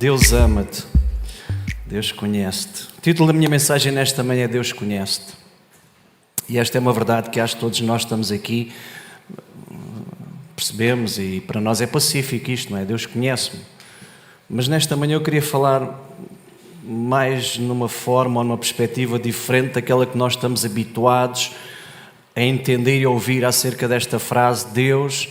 Deus ama-te, Deus conhece-te. O título da minha mensagem nesta manhã é Deus conhece-te. E esta é uma verdade que acho que todos nós estamos aqui, percebemos, e para nós é pacífico isto, não é? Deus conhece-me. Mas nesta manhã eu queria falar mais numa forma ou numa perspectiva diferente daquela que nós estamos habituados a entender e ouvir acerca desta frase, Deus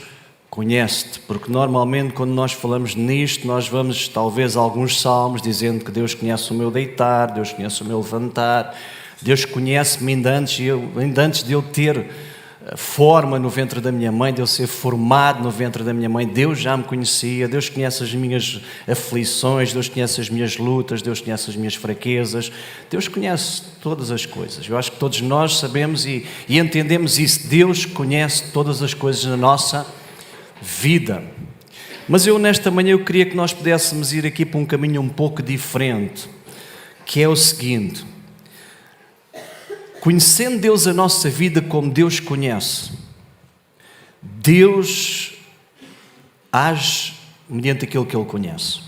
conhece-te, porque normalmente quando nós falamos nisto, nós vamos talvez a alguns salmos dizendo que Deus conhece o meu deitar, Deus conhece o meu levantar, Deus conhece-me ainda antes de eu ter forma no ventre da minha mãe, de eu ser formado no ventre da minha mãe, Deus já me conhecia, Deus conhece as minhas aflições, Deus conhece as minhas lutas, Deus conhece as minhas fraquezas, Deus conhece todas as coisas. Eu acho que todos nós sabemos e entendemos isso, Deus conhece todas as coisas na nossa vida. Mas eu nesta manhã eu queria que nós pudéssemos ir aqui para um caminho um pouco diferente, que é o seguinte: conhecendo Deus a nossa vida como Deus conhece, Deus age mediante aquilo que Ele conhece.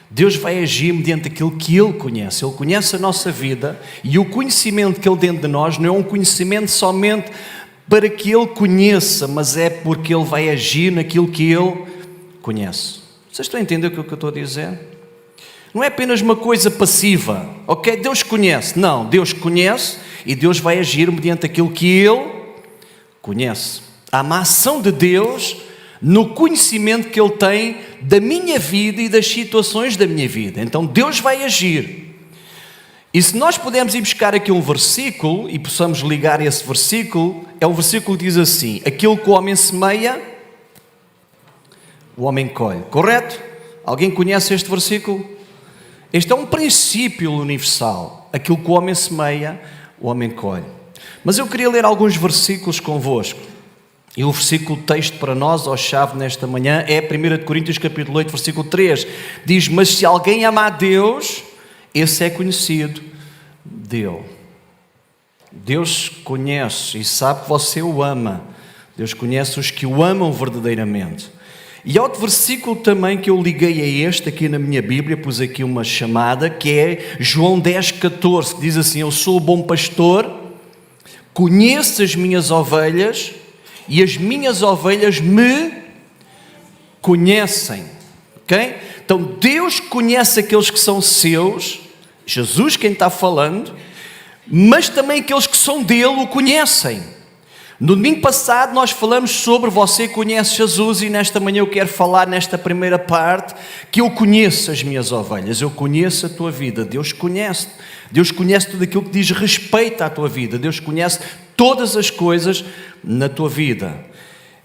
Deus vai agir mediante aquilo que Ele conhece. Ele conhece a nossa vida e o conhecimento que Ele tem de nós não é um conhecimento somente para que Ele conheça, mas é porque Ele vai agir naquilo que Ele conhece. Vocês estão a entender o que eu estou a dizer? Não é apenas uma coisa passiva, ok? Deus conhece. Não, Deus conhece e Deus vai agir mediante aquilo que Ele conhece. Há uma ação de Deus no conhecimento que Ele tem da minha vida e das situações da minha vida. Então Deus vai agir. E se nós pudermos ir buscar aqui um versículo e possamos ligar esse versículo, é o versículo que diz assim: aquilo que o homem semeia, o homem colhe. Correto? Alguém conhece este versículo? Este é um princípio universal. Aquilo que o homem semeia, o homem colhe. Mas eu queria ler alguns versículos convosco. E o versículo texto para nós, ó chave nesta manhã, é 1 Coríntios capítulo 8, versículo 3. Diz: mas se alguém ama a Deus, esse é conhecido dele. Deus conhece e sabe que você o ama. Deus conhece os que o amam verdadeiramente. E há outro versículo também que eu liguei a este aqui na minha Bíblia, pus aqui uma chamada, que é João 10, 14, que diz assim: eu sou o bom pastor, conheço as minhas ovelhas e as minhas ovelhas me conhecem. Ok? Então Deus conhece aqueles que são seus, Jesus quem está falando, mas também aqueles que são dele o conhecem. No domingo passado nós falamos sobre você conhece Jesus e nesta manhã eu quero falar nesta primeira parte que eu conheço as minhas ovelhas, eu conheço a tua vida, Deus conhece tudo aquilo que diz respeito à tua vida, Deus conhece todas as coisas na tua vida.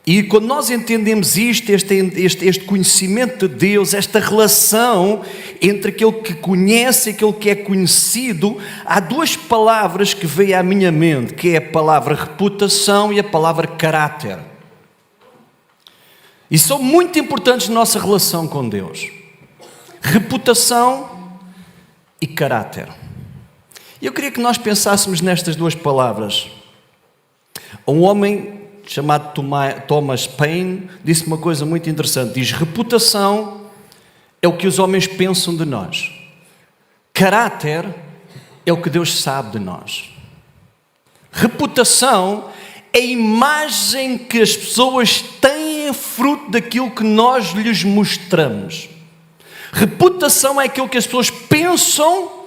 E quando nós entendemos isto, este conhecimento de Deus, esta relação entre aquele que conhece e aquele que é conhecido, há duas palavras que veem à minha mente, que é a palavra reputação e a palavra caráter. E são muito importantes na nossa relação com Deus. Reputação e caráter. E eu queria que nós pensássemos nestas duas palavras. Um homem chamado Thomas Paine, disse uma coisa muito interessante. Diz: reputação é o que os homens pensam de nós. Caráter é o que Deus sabe de nós. Reputação é a imagem que as pessoas têm fruto daquilo que nós lhes mostramos. Reputação é aquilo que as pessoas pensam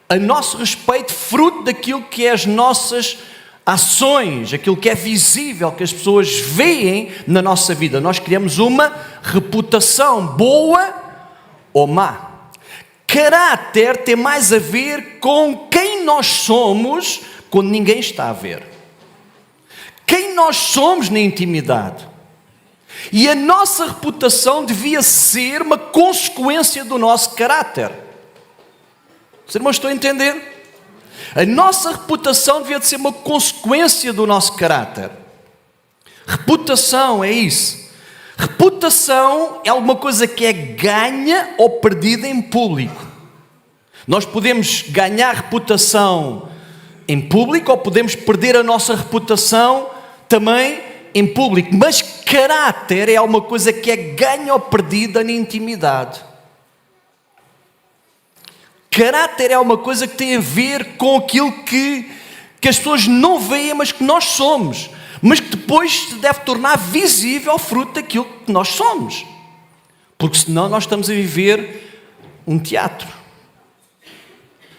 a nosso respeito, fruto daquilo que é as nossas ações, aquilo que é visível, que as pessoas veem na nossa vida. Nós criamos uma reputação, boa ou má. Caráter tem mais a ver com quem nós somos quando ninguém está a ver. Quem nós somos na intimidade. E a nossa reputação devia ser uma consequência do nosso caráter. Os irmãos estão a entender? A nossa reputação devia de ser uma consequência do nosso caráter. Reputação é isso. Reputação é alguma coisa que é ganha ou perdida em público. Nós podemos ganhar reputação em público ou podemos perder a nossa reputação também em público. Mas caráter é alguma coisa que é ganha ou perdida na intimidade. Caráter é uma coisa que tem a ver com aquilo que as pessoas não veem, mas que nós somos. Mas que depois se deve tornar visível ao fruto daquilo que nós somos. Porque senão nós estamos a viver um teatro.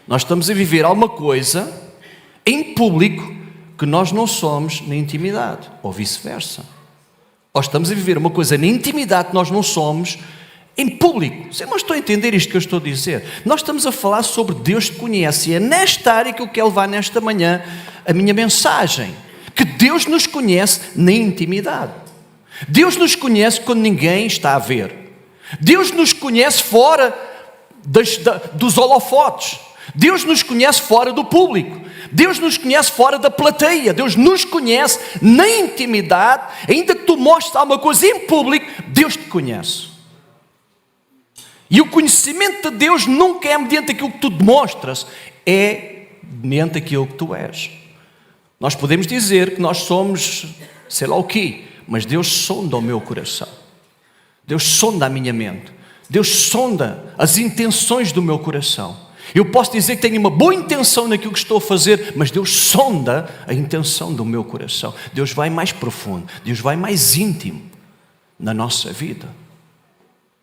Nós estamos a viver alguma coisa em público que nós não somos na intimidade, ou vice-versa. Ou estamos a viver uma coisa na intimidade que nós não somos em público. Vocês não estão a entender isto que eu estou a dizer? Nós estamos a falar sobre Deus te conhece, e é nesta área que eu quero levar nesta manhã a minha mensagem. Que Deus nos conhece na intimidade. Deus nos conhece quando ninguém está a ver. Deus nos conhece fora dos holofotes. Deus nos conhece fora do público. Deus nos conhece fora da plateia. Deus nos conhece na intimidade. Ainda que tu mostres alguma coisa em público, Deus te conhece. E o conhecimento de Deus nunca é mediante aquilo que tu demonstras, é mediante aquilo que tu és. Nós podemos dizer que nós somos, sei lá o quê, mas Deus sonda o meu coração. Deus sonda a minha mente. Deus sonda as intenções do meu coração. Eu posso dizer que tenho uma boa intenção naquilo que estou a fazer, mas Deus sonda a intenção do meu coração. Deus vai mais profundo, Deus vai mais íntimo na nossa vida.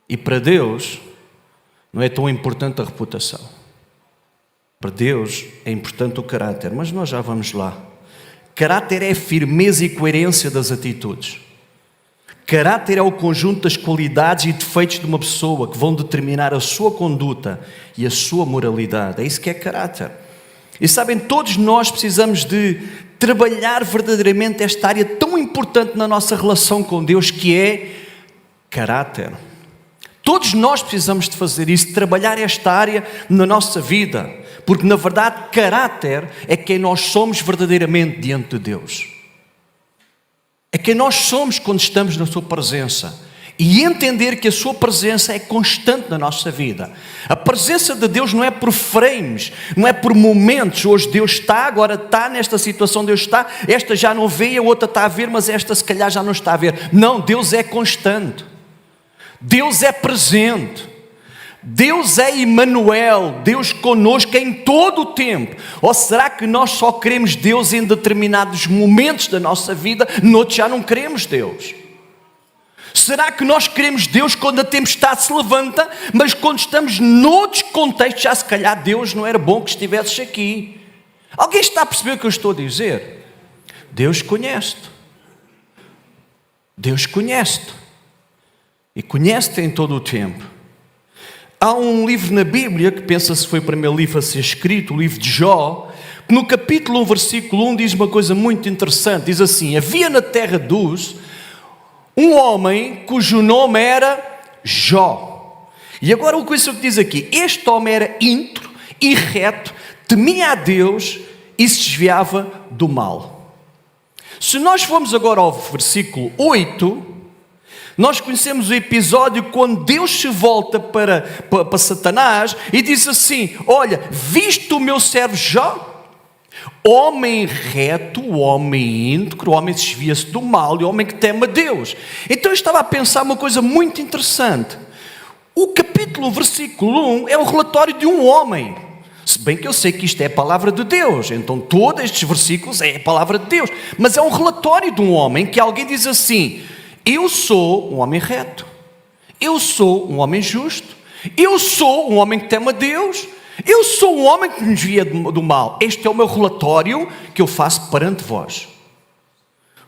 E para Deus não é tão importante a reputação. Para Deus é importante o caráter, mas nós já vamos lá. Caráter é a firmeza e coerência das atitudes. Caráter é o conjunto das qualidades e defeitos de uma pessoa que vão determinar a sua conduta e a sua moralidade. É isso que é caráter. E sabem, todos nós precisamos de trabalhar verdadeiramente esta área tão importante na nossa relação com Deus, que é caráter. Todos nós precisamos de fazer isso, de trabalhar esta área na nossa vida, porque na verdade caráter é quem nós somos verdadeiramente diante de Deus. É quem nós somos quando estamos na sua presença. E entender que a sua presença é constante na nossa vida. A presença de Deus não é por frames, não é por momentos. Hoje Deus está, agora está nesta situação, Deus está, esta já não vê, a outra está a ver, mas esta se calhar já não está a ver. Não, Deus é constante. Deus é presente. Deus é Emmanuel, Deus conosco em todo o tempo. Ou será que nós só queremos Deus em determinados momentos da nossa vida, noutros já não queremos Deus? Será que nós queremos Deus quando a tempestade se levanta, mas quando estamos noutros contextos, já se calhar Deus não era bom que estivesses aqui? Alguém está a perceber o que eu estou a dizer? Deus conhece-te. Deus conhece-te. E conhece-te em todo o tempo. Há um livro na Bíblia, que pensa-se foi o primeiro livro a ser escrito, o livro de Jó, que no capítulo 1, versículo 1, diz uma coisa muito interessante. Diz assim: havia na terra de Uz um homem cujo nome era Jó. E agora o que isso diz aqui: este homem era íntegro e reto, temia a Deus e se desviava do mal. Se nós formos agora ao versículo 8... nós conhecemos o episódio quando Deus se volta para Satanás e diz assim: olha, viste o meu servo Jó? Homem reto, homem íntegro, homem que desvia-se do mal e homem que teme a Deus. Então eu estava a pensar uma coisa muito interessante. O capítulo, versículo 1, é o relatório de um homem. Se bem que eu sei que isto é a palavra de Deus, então todos estes versículos é a palavra de Deus. Mas é um relatório de um homem que alguém diz assim: eu sou um homem reto, eu sou um homem justo, eu sou um homem que teme a Deus, eu sou um homem que me desvia do mal. Este é o meu relatório que eu faço perante vós.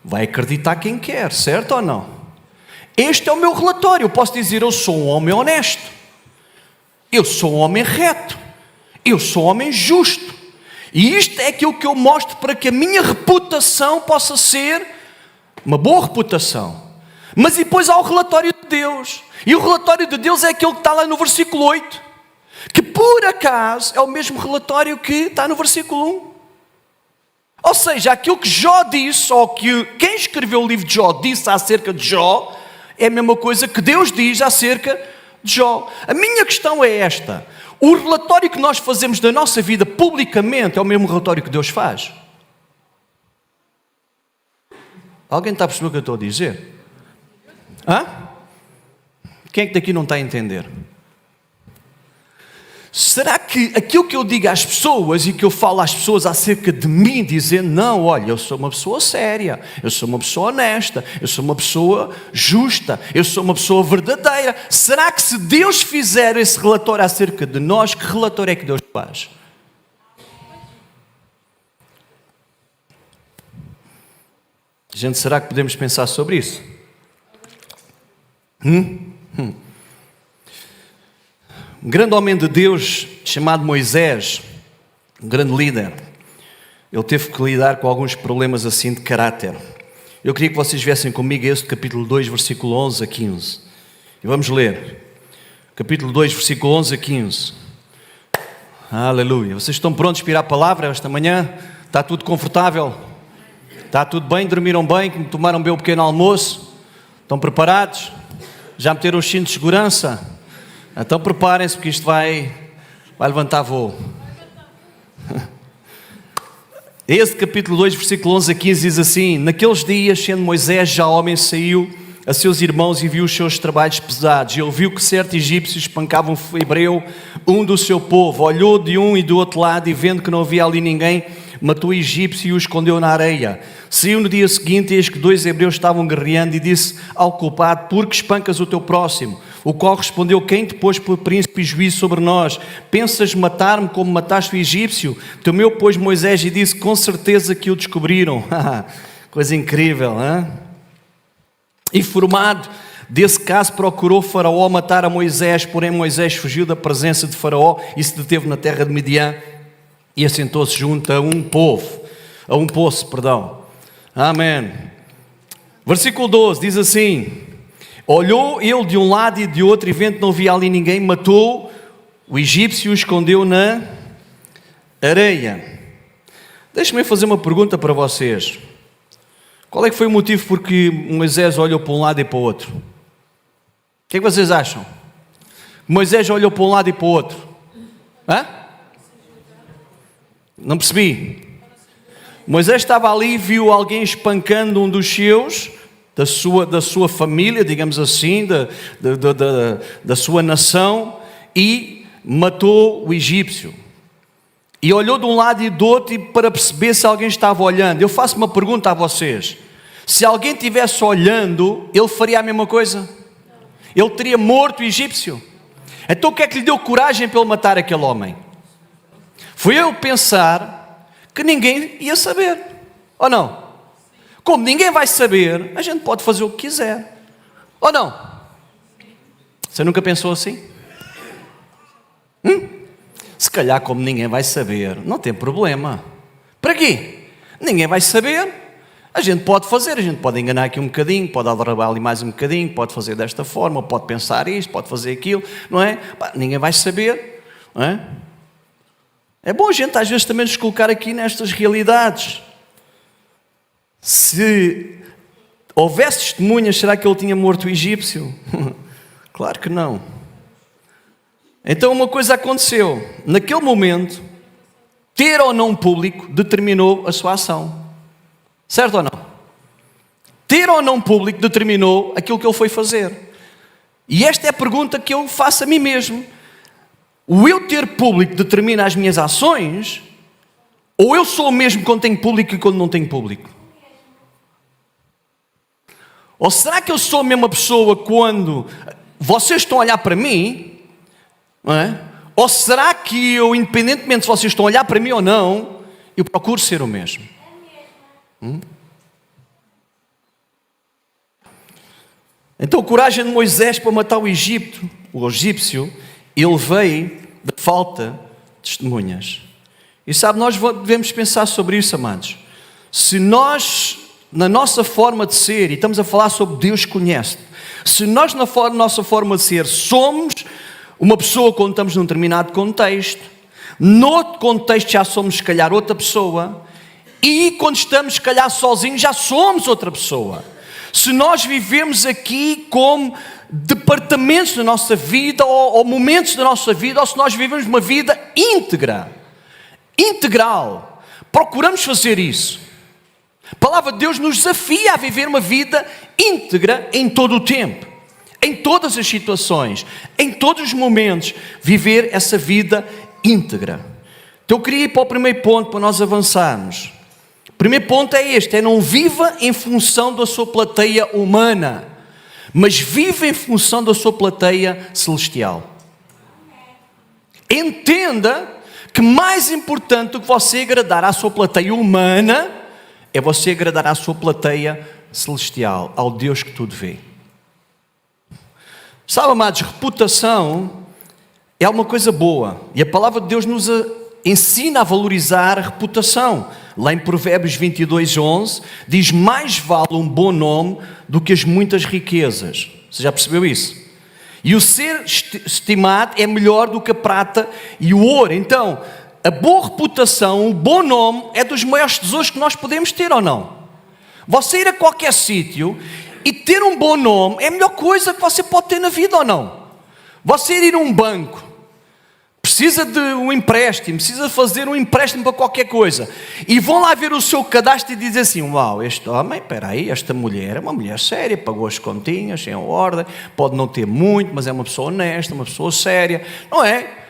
Vai acreditar quem quer, certo ou não? Este é o meu relatório. Eu posso dizer: eu sou um homem honesto, eu sou um homem reto, eu sou um homem justo. E isto é aquilo que eu mostro para que a minha reputação possa ser uma boa reputação. Mas depois há o relatório de Deus. E o relatório de Deus é aquele que está lá no versículo 8. Que por acaso é o mesmo relatório que está no versículo 1. Ou seja, aquilo que Jó disse, ou que quem escreveu o livro de Jó disse acerca de Jó, é a mesma coisa que Deus diz acerca de Jó. A minha questão é esta: o relatório que nós fazemos da nossa vida publicamente é o mesmo relatório que Deus faz? Alguém está a perceber o que eu estou a dizer? Hã? Quem é que daqui não está a entender? Será que aquilo que eu digo às pessoas e que eu falo às pessoas acerca de mim, dizendo, não, olha, eu sou uma pessoa séria, eu sou uma pessoa honesta, eu sou uma pessoa justa, eu sou uma pessoa verdadeira. Será que se Deus fizer esse relatório acerca de nós, que relatório é que Deus faz? Gente, será que podemos pensar sobre isso? Um grande homem de Deus chamado Moisés, um grande líder, ele teve que lidar com alguns problemas assim de caráter. Eu queria que vocês viessem comigo a Êxodo capítulo 2, versículo 11 a 15. E vamos ler. Capítulo 2, versículo 11 a 15. Aleluia. Vocês estão prontos para ir à palavra esta manhã? Está tudo confortável? Está tudo bem? Dormiram bem? Tomaram bem o pequeno almoço? Estão preparados? Já meteram os cintos de segurança? Então preparem-se, porque isto vai levantar voo. Esse capítulo 2, versículo 11 a 15 diz assim: naqueles dias, sendo Moisés já homem, saiu a seus irmãos e viu os seus trabalhos pesados. Ele viu que certo egípcio espancava um hebreu, um do seu povo. Olhou de um e do outro lado e vendo que não havia ali ninguém, matou o egípcio e o escondeu na areia. Saiu no dia seguinte, eis que 2 hebreus estavam guerreando, e disse ao culpado: por que espancas o teu próximo? O qual respondeu: quem te pôs por príncipe e juízo sobre nós? Pensas matar-me como mataste o egípcio? Temeu, pois, Moisés e disse: com certeza que o descobriram. Coisa incrível, hein? Informado desse caso, procurou Faraó matar a Moisés, porém Moisés fugiu da presença de Faraó e se deteve na terra de Midian e assentou-se junto a um poço. Amém. Versículo 12 diz assim: olhou ele de um lado e de outro, e vendo que não havia ali ninguém, matou o egípcio e o escondeu na areia. Deixem-me fazer uma pergunta para vocês. Qual é que foi o motivo porque Moisés olhou para um lado e para o outro? O que é que vocês acham? Moisés olhou para um lado e para o outro. Hã? Não percebi. Moisés estava ali e viu alguém espancando um dos seus, da sua família, digamos assim, da sua nação, e matou o egípcio. E olhou de um lado e do outro para perceber se alguém estava olhando. Eu faço uma pergunta a vocês: se alguém estivesse olhando, ele faria a mesma coisa? Ele teria morto o egípcio? Então o que é que lhe deu coragem para ele matar aquele homem? Foi eu pensar que ninguém ia saber, ou não? Como ninguém vai saber, a gente pode fazer o que quiser, ou não? Você nunca pensou assim? Se calhar, como ninguém vai saber, não tem problema. Para quê? Ninguém vai saber. A gente pode fazer, a gente pode enganar aqui um bocadinho, pode alargar ali mais um bocadinho, pode fazer desta forma, pode pensar isto, pode fazer aquilo, não é? Ninguém vai saber, não é? É bom a gente às vezes também nos colocar aqui nestas realidades. Se houvesse testemunhas, será que ele tinha morto o egípcio? Claro que não. Então uma coisa aconteceu. Naquele momento, ter ou não público determinou a sua ação. Certo ou não? Ter ou não público determinou aquilo que ele foi fazer. E esta é a pergunta que eu faço a mim mesmo. O eu ter público determina as minhas ações? Ou eu sou o mesmo quando tenho público e quando não tenho público? Ou será que eu sou a mesma pessoa quando vocês estão a olhar para mim? Não é? Ou será que eu, independentemente se vocês estão a olhar para mim ou não, eu procuro ser o mesmo? Então a coragem de Moisés para matar o egípcio, ele veio da falta de testemunhas. E sabe, nós devemos pensar sobre isso, amados. Se nós, na nossa forma de ser, e estamos a falar sobre Deus conhece, se nós na nossa forma de ser somos uma pessoa quando estamos num determinado contexto, noutro contexto já somos se calhar outra pessoa, e quando estamos se calhar sozinhos já somos outra pessoa. Se nós vivemos aqui como departamentos da nossa vida ou momentos da nossa vida, ou se nós vivemos uma vida íntegra, integral, procuramos fazer isso. A palavra de Deus nos desafia a viver uma vida íntegra em todo o tempo. em todas as situações, em todos os momentos, viver essa vida íntegra. Então eu queria ir para o primeiro ponto para nós avançarmos. O primeiro ponto é este, é não viva em função da sua plateia humana, mas viva em função da sua plateia celestial. Entenda que mais importante do que você agradar à sua plateia humana, é você agradar à sua plateia celestial, ao Deus que tudo vê. Sabe, amados, reputação é uma coisa boa, e a palavra de Deus nos ensina a valorizar a reputação. Lá em Provérbios 22:11, diz: mais vale um bom nome do que as muitas riquezas. Você já percebeu isso? E o ser estimado é melhor do que a prata e o ouro. Então, a boa reputação, o bom nome, é dos maiores tesouros que nós podemos ter, ou não? Você ir a qualquer sítio e ter um bom nome é a melhor coisa que você pode ter na vida, ou não? Você ir a um banco, precisa de um empréstimo, precisa fazer um empréstimo para qualquer coisa, e vão lá ver o seu cadastro e dizem assim: uau, este homem, espera aí, esta mulher é uma mulher séria, pagou as continhas, em ordem, pode não ter muito, mas é uma pessoa honesta, uma pessoa séria, não é?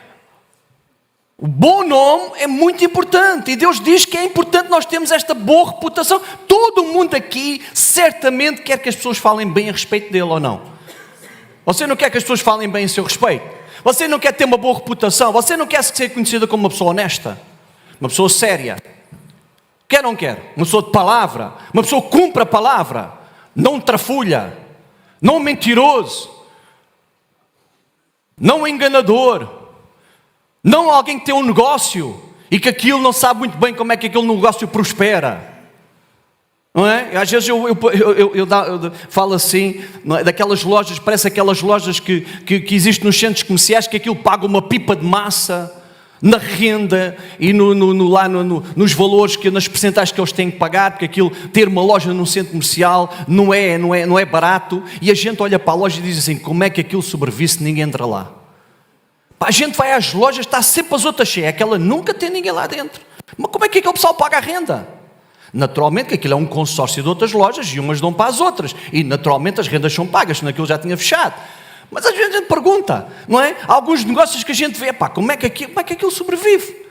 O bom nome é muito importante, e Deus diz que é importante nós termos esta boa reputação. Todo mundo aqui certamente quer que as pessoas falem bem a respeito dele, ou não? Você não quer que as pessoas falem bem a seu respeito? Você não quer ter uma boa reputação? Você não quer ser conhecida como uma pessoa honesta? Uma pessoa séria? Quer ou não quer? Uma pessoa de palavra? Uma pessoa que cumpre a palavra? Não trafulha? Não mentiroso? Não enganador? Não alguém que tem um negócio e que aquilo não sabe muito bem como é que aquele negócio prospera? Não é? Às vezes eu falo assim, não é? Daquelas lojas, parece aquelas lojas que existem nos centros comerciais, que aquilo paga uma pipa de massa na renda e nos valores, nas percentagens que eles têm que pagar, porque aquilo, ter uma loja num centro comercial não é barato, e a gente olha para a loja e diz assim: como é que aquilo sobrevive se ninguém entra lá? A gente vai às lojas, está sempre as outras cheias, aquela nunca tem ninguém lá dentro. Mas como é que aquele pessoal paga a renda? Naturalmente que aquilo é um consórcio de outras lojas e umas dão para as outras, e naturalmente as rendas são pagas, senão aquilo já tinha fechado. Mas às vezes a gente pergunta, não é? Há alguns negócios que a gente vê, como é que aquilo sobrevive?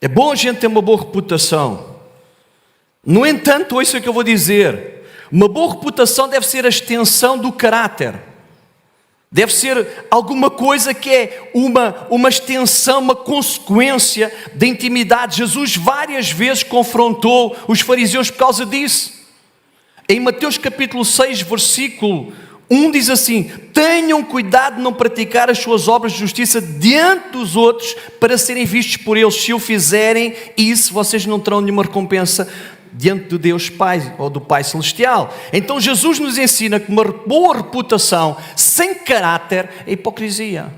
É bom a gente ter uma boa reputação. No entanto, ouça o que eu vou dizer: uma boa reputação deve ser a extensão do caráter. Deve ser alguma coisa que é uma extensão, uma consequência da intimidade. Jesus várias vezes confrontou os fariseus por causa disso. Em Mateus capítulo 6, versículo 1 diz assim: tenham cuidado de não praticar as suas obras de justiça diante dos outros para serem vistos por eles. Se o fizerem isso, vocês não terão nenhuma recompensa diante de Deus Pai ou do Pai Celestial. Então Jesus nos ensina que uma boa reputação sem caráter é hipocrisia.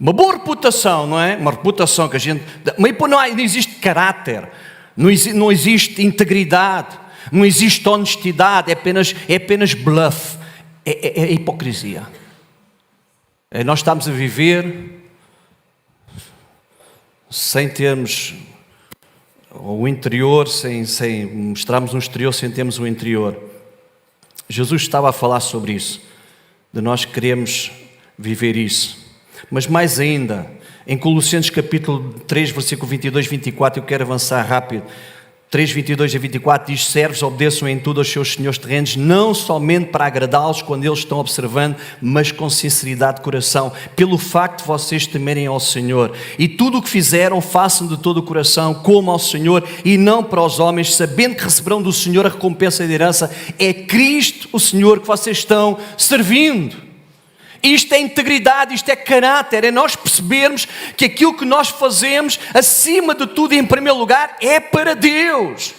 Uma boa reputação, não é? Uma reputação que a gente... Mas não existe caráter, não existe integridade, não existe honestidade, é apenas bluff, é hipocrisia. Nós estamos a viver sem termos o interior, sem mostrarmos um exterior, sem termos o interior. Jesus estava a falar sobre isso, de nós queremos viver isso. Mas mais ainda, em Colossenses capítulo 3, versículo 22 e 24, eu quero avançar rápido. 3, 22 a 24 diz: servos, obedeçam em tudo aos seus senhores terrenos, não somente para agradá-los quando eles estão observando, mas com sinceridade de coração, pelo facto de vocês temerem ao Senhor. E tudo o que fizeram, façam de todo o coração, como ao Senhor e não para os homens, sabendo que receberão do Senhor a recompensa de herança. É Cristo o Senhor que vocês estão servindo. Isto é integridade, isto é caráter, é nós percebermos que aquilo que nós fazemos, acima de tudo e em primeiro lugar, é para Deus.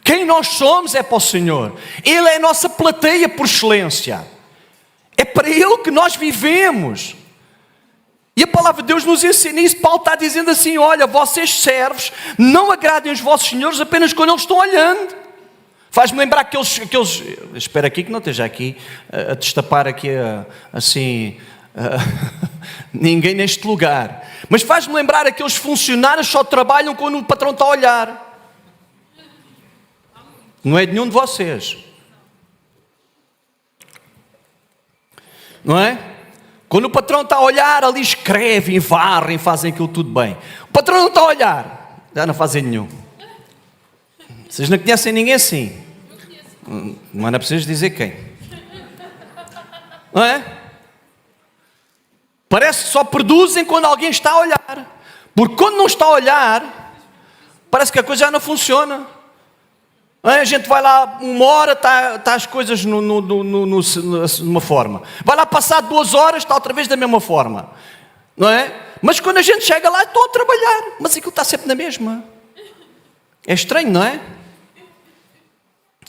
Quem nós somos é para o Senhor. Ele é a nossa plateia por excelência. É para Ele que nós vivemos. E a palavra de Deus nos ensina isso. Paulo está dizendo assim: olha, vocês servos, não agradem os vossos senhores apenas quando eles estão olhando. Faz-me lembrar aqueles... Espero aqui que não esteja aqui a destapar aqui ninguém neste lugar. Mas faz-me lembrar aqueles funcionários que só trabalham quando o patrão está a olhar. Não é de nenhum de vocês. Não é? Quando o patrão está a olhar, ali escrevem, varrem, fazem aquilo tudo bem. O patrão não está a olhar, já não fazem nenhum. Vocês não conhecem ninguém assim? Não é preciso dizer quem. Não é? Parece que só produzem quando alguém está a olhar. Porque quando não está a olhar, parece que a coisa já não funciona. A gente vai lá, uma hora está as coisas numa forma. Vai lá passar 2 horas, está outra vez da mesma forma. Não é? Mas quando a gente chega lá, estou a trabalhar. Mas aquilo está sempre na mesma. É estranho, não é?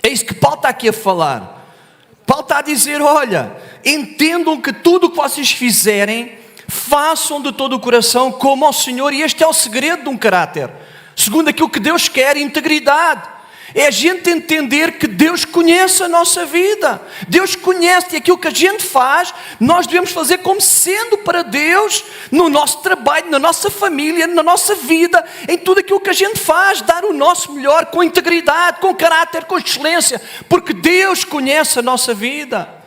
É isso que Paulo está aqui a falar. Paulo está a dizer, olha, entendam que tudo o que vocês fizerem, façam de todo o coração como ao Senhor. E este é o segredo de um caráter. Segundo aquilo que Deus quer, integridade. É a gente entender que Deus conhece a nossa vida. Deus conhece, e aquilo que a gente faz, nós devemos fazer como sendo para Deus, no nosso trabalho, na nossa família, na nossa vida, em tudo aquilo que a gente faz, dar o nosso melhor, com integridade, com caráter, com excelência, porque Deus conhece a nossa vida.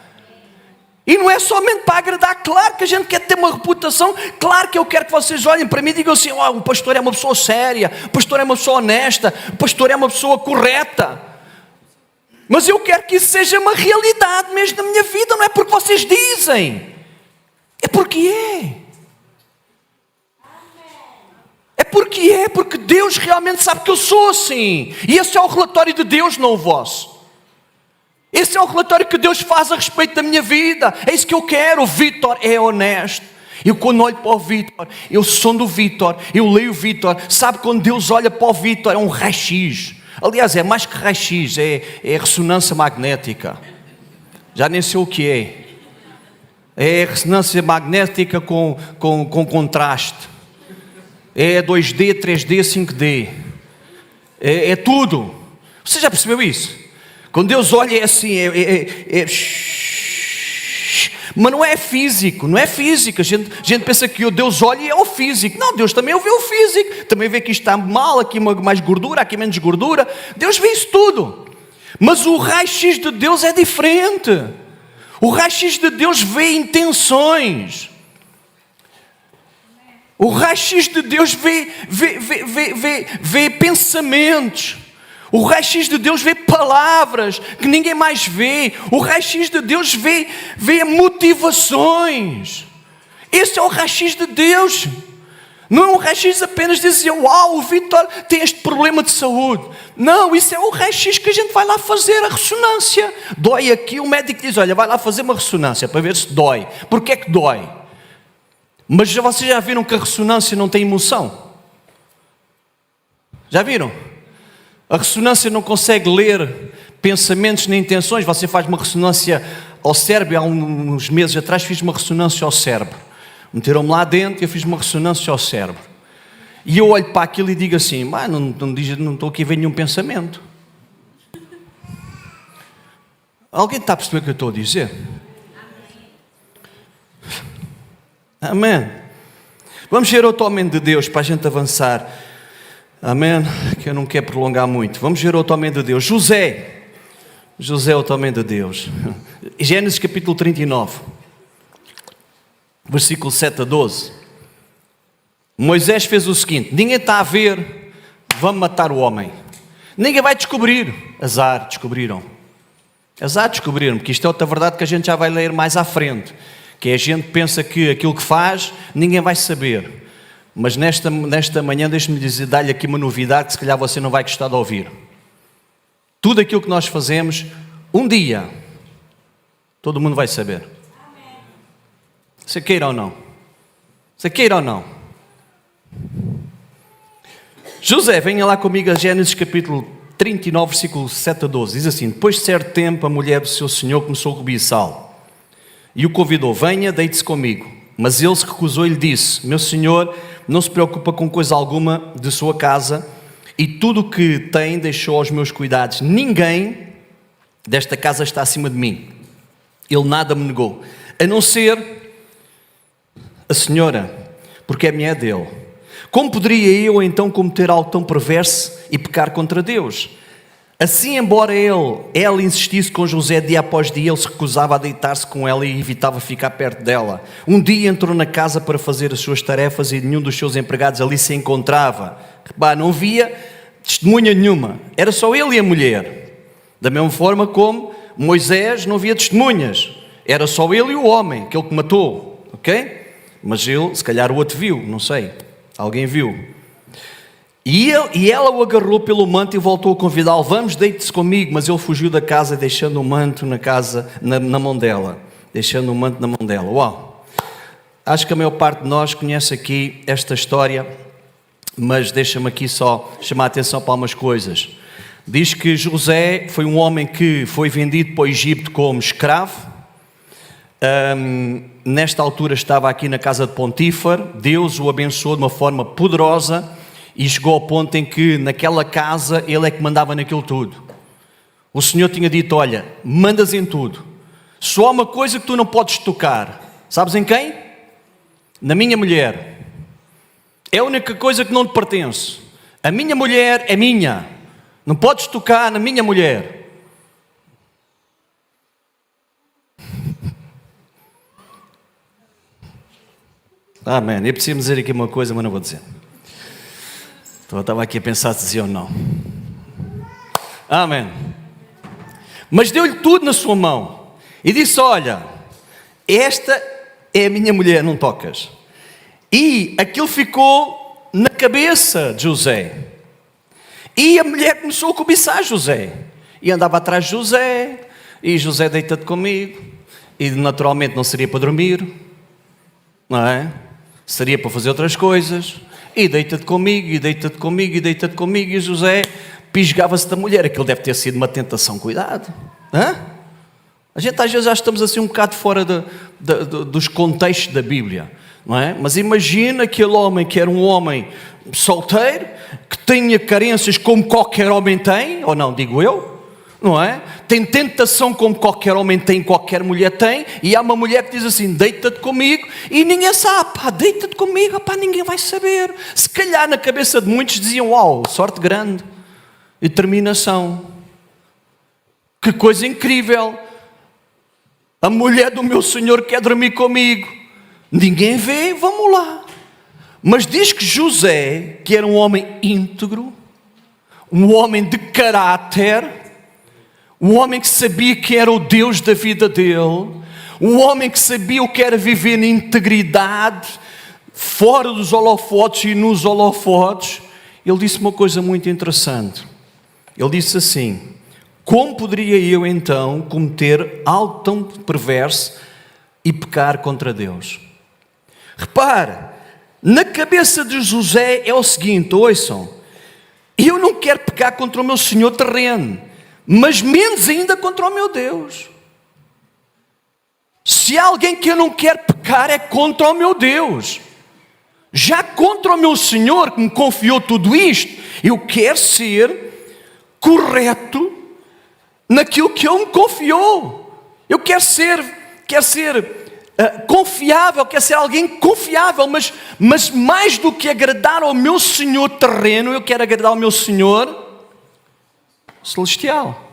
E não é somente para agradar, claro que a gente quer ter uma reputação, claro que eu quero que vocês olhem para mim e digam assim, o pastor é uma pessoa séria, o pastor é uma pessoa honesta, o pastor é uma pessoa correta. Mas eu quero que isso seja uma realidade mesmo na minha vida, não é porque vocês dizem, é porque é. Porque Deus realmente sabe que eu sou assim. E esse é o relatório de Deus, não o vosso. Esse é o relatório que Deus faz a respeito da minha vida. É isso que eu quero. O Vítor é honesto. Eu quando olho para o Vítor, eu sou do Vítor, eu leio o Vítor. Sabe, quando Deus olha para o Vítor, é um raio-x. Aliás, é mais que raio-x, é ressonância magnética. Já nem sei o que é. É ressonância magnética com contraste. É 2D, 3D, 5D. É tudo. Você já percebeu isso? Quando Deus olha é assim, mas não é físico, não é físico. A gente pensa que o Deus olha e é o físico. Não, Deus também vê o físico. Também vê que isto está mal, aqui mais gordura, aqui menos gordura. Deus vê isso tudo. Mas o raio-x de Deus é diferente. O raio-x de Deus vê intenções. O raio-x de Deus vê pensamentos. O raio-x de Deus vê palavras que ninguém mais vê. O raio-x de Deus vê motivações. Esse é o raio-x de Deus. Não é um raio-x apenas de dizer, uau, o Vítor tem este problema de saúde. Não, isso é o raio-x que a gente vai lá fazer a ressonância. Dói aqui, o médico diz, olha, vai lá fazer uma ressonância para ver se dói. Porquê é que dói? Mas vocês já viram que a ressonância não tem emoção? Já viram? A ressonância não consegue ler pensamentos nem intenções. Você faz uma ressonância ao cérebro. Há uns meses atrás fiz uma ressonância ao cérebro. Meteram-me lá dentro e eu fiz uma ressonância ao cérebro. E eu olho para aquilo e digo assim, não estou aqui a ver nenhum pensamento. Alguém está a perceber o que eu estou a dizer? Amém. Vamos ver outro homem de Deus para a gente avançar. Amém. Que eu não quero prolongar muito. Vamos ver outro homem de Deus. José é outro homem de Deus. Gênesis capítulo 39. Versículo 7 a 12. Moisés fez o seguinte. Ninguém está a ver. Vamos matar o homem. Ninguém vai descobrir. Azar, descobriram. Porque isto é outra verdade que a gente já vai ler mais à frente. Que a gente pensa que aquilo que faz, ninguém vai saber. Mas nesta manhã, deixe-me dizer, dar-lhe aqui uma novidade que se calhar você não vai gostar de ouvir. Tudo aquilo que nós fazemos, um dia, todo mundo vai saber. Você queira ou não. José, venha lá comigo a Gênesis capítulo 39, versículo 7 a 12. Diz assim, depois de certo tempo, a mulher do seu senhor começou a cobiçá-lo. E o convidou, venha, deite-se comigo. Mas ele se recusou e lhe disse, meu senhor, não se preocupa com coisa alguma de sua casa, e tudo o que tem deixou aos meus cuidados. Ninguém desta casa está acima de mim. Ele nada me negou, a não ser a senhora, porque é mulher dele. Como poderia eu então cometer algo tão perverso e pecar contra Deus? Assim, embora ela insistisse com José dia após dia, ele se recusava a deitar-se com ela e evitava ficar perto dela. Um dia entrou na casa para fazer as suas tarefas e nenhum dos seus empregados ali se encontrava. Não havia testemunha nenhuma, era só ele e a mulher. Da mesma forma como Moisés não havia testemunhas, era só ele e o homem, aquele que matou, ok? Mas ele, se calhar o outro viu, não sei, alguém viu. E ela o agarrou pelo manto e voltou a convidá-lo: vamos, deite-se comigo. Mas ele fugiu da casa, deixando o manto na mão dela. Deixando o manto na mão dela. Uau! Acho que a maior parte de nós conhece aqui esta história, mas deixa-me aqui só chamar a atenção para algumas coisas. Diz que José foi um homem que foi vendido para o Egito como escravo. Nesta altura estava aqui na casa de Pontífar. Deus o abençoou de uma forma poderosa. E chegou ao ponto em que naquela casa ele é que mandava naquilo tudo. O Senhor tinha dito: olha, mandas em tudo. Só há uma coisa que tu não podes tocar. Sabes em quem? Na minha mulher. É a única coisa que não te pertence. A minha mulher é minha. Não podes tocar na minha mulher. Amém. Eu preciso dizer aqui uma coisa, mas não vou dizer. Então eu estava aqui a pensar se dizia ou não. Amém. Mas deu-lhe tudo na sua mão e disse: olha, esta é a minha mulher, não tocas. E aquilo ficou na cabeça de José. E a mulher começou a cobiçar José. E andava atrás de José. E José: deita-te comigo. E naturalmente não seria para dormir, não é? Seria para fazer outras coisas. E deita-te comigo, e deita-te comigo, e deita-te comigo. E José pisgava-se da mulher. Aquilo deve ter sido uma tentação, cuidado. A gente às vezes já estamos assim um bocado fora dos contextos da Bíblia, não é? Mas imagina aquele homem que era um homem solteiro, que tinha carências como qualquer homem tem, ou não, digo eu, não é? Tem tentação como qualquer homem tem, qualquer mulher tem. E há uma mulher que diz assim: deita-te comigo. E ninguém sabe: deita-te comigo, ninguém vai saber. Se calhar na cabeça de muitos diziam: uau, sorte grande, determinação, que coisa incrível, a mulher do meu Senhor quer dormir comigo. Ninguém vê, vamos lá. Mas diz que José, que era um homem íntegro, um homem de caráter, um homem que sabia que era o Deus da vida dele, um homem que sabia o que era viver na integridade, fora dos holofotes e nos holofotes, ele disse uma coisa muito interessante. Ele disse assim: como poderia eu então cometer algo tão perverso e pecar contra Deus? Repare, na cabeça de José é o seguinte: ouçam, eu não quero pecar contra o meu Senhor terreno, mas menos ainda contra o meu Deus. Se há alguém que eu não quero pecar, é contra o meu Deus. Já contra o meu Senhor, que me confiou tudo isto, eu quero ser correto naquilo que Ele me confiou. Eu quero ser confiável, quero ser alguém confiável, mas mais do que agradar ao meu Senhor terreno, eu quero agradar ao meu Senhor celestial.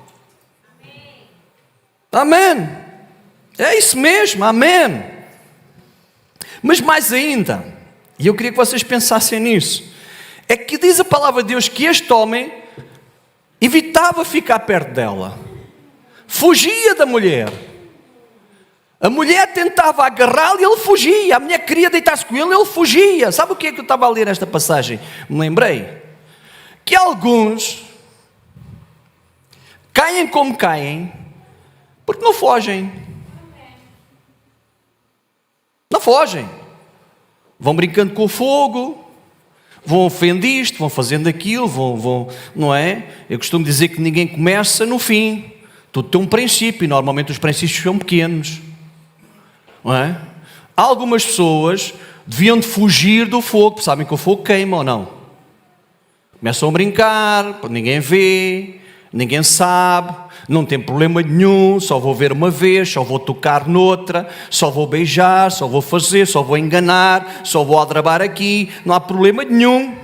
Amém. É isso mesmo, amém. Mas mais ainda, e eu queria que vocês pensassem nisso, é que diz a palavra de Deus que este homem evitava ficar perto dela, fugia da mulher. A mulher tentava agarrá-lo e ele fugia. A mulher queria deitar-se com ele, ele fugia. Sabe o que é que eu estava a ler esta passagem? Me lembrei que alguns caem como caem porque não fogem. Não fogem. Vão brincando com o fogo, vão ofendendo isto, vão fazendo aquilo, vão, não é? Eu costumo dizer que ninguém começa no fim. Tudo tem um princípio e normalmente os princípios são pequenos. Não é? Algumas pessoas deviam de fugir do fogo, sabem que o fogo queima ou não? Começam a brincar, ninguém vê, ninguém sabe, não tem problema nenhum, só vou ver uma vez, só vou tocar noutra, só vou beijar, só vou fazer, só vou enganar, só vou aldrabar aqui, não há problema nenhum.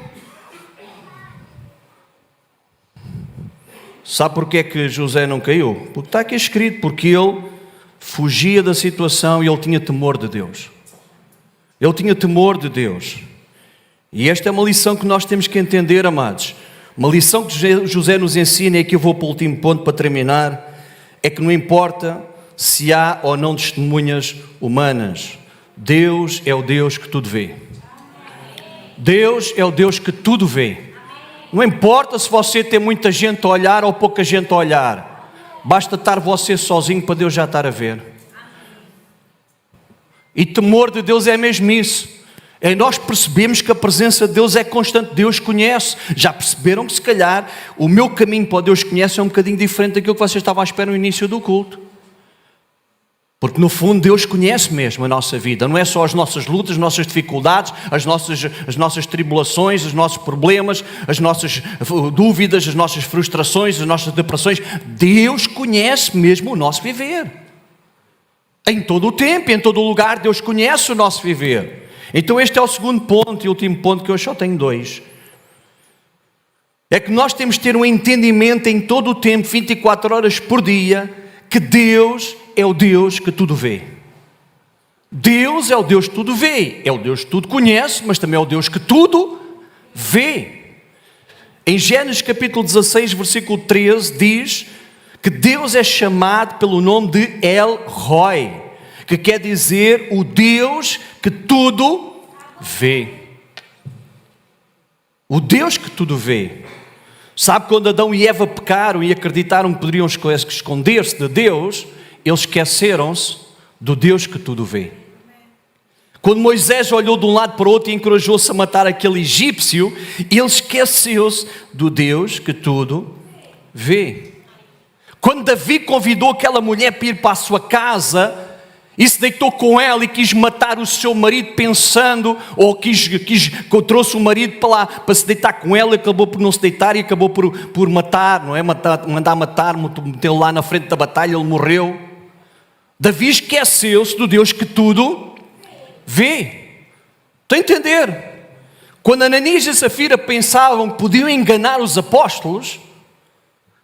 Sabe porquê é que José não caiu? Porque está aqui escrito, porque ele fugia da situação e ele tinha temor de Deus. Ele tinha temor de Deus. E esta é uma lição que nós temos que entender, amados. Uma lição que José nos ensina, e aqui eu vou para o último ponto para terminar, é que não importa se há ou não testemunhas humanas, Deus é o Deus que tudo vê. Deus é o Deus que tudo vê. Não importa se você tem muita gente a olhar ou pouca gente a olhar, basta estar você sozinho para Deus já estar a ver. E temor de Deus é mesmo isso. É nós percebemos que a presença de Deus é constante. Deus conhece. Já perceberam que se calhar o meu caminho para Deus conhece é um bocadinho diferente daquilo que vocês estavam à espera no início do culto. Porque no fundo Deus conhece mesmo a nossa vida. Não é só as nossas lutas, as nossas dificuldades, as nossas tribulações, os nossos problemas, as nossas dúvidas, as nossas frustrações, as nossas depressões. Deus conhece mesmo o nosso viver. Em todo o tempo, em todo o lugar, Deus conhece o nosso viver. Então este é o segundo ponto e último ponto, que eu só tenho dois. É que nós temos de ter um entendimento em todo o tempo, 24 horas por dia, que Deus é o Deus que tudo vê. Deus é o Deus que tudo vê. É o Deus que tudo conhece, mas também é o Deus que tudo vê. Em Gênesis capítulo 16, versículo 13, diz que Deus é chamado pelo nome de El Roi, que quer dizer o Deus que tudo vê. O Deus que tudo vê. Sabe, quando Adão e Eva pecaram e acreditaram que poderiam esconder-se de Deus, eles esqueceram-se do Deus que tudo vê. Quando Moisés olhou de um lado para o outro e encorajou-se a matar aquele egípcio, ele esqueceu-se do Deus que tudo vê. Quando Davi convidou aquela mulher para ir para a sua casa e se deitou com ela e quis matar o seu marido pensando, ou trouxe o marido para lá para se deitar com ela, e acabou por não se deitar e acabou por matar, não é? Mandar matar, meteu lá na frente da batalha, ele morreu. Davi esqueceu-se do Deus que tudo vê. Estão a entender? Quando Ananias e Safira pensavam que podiam enganar os apóstolos,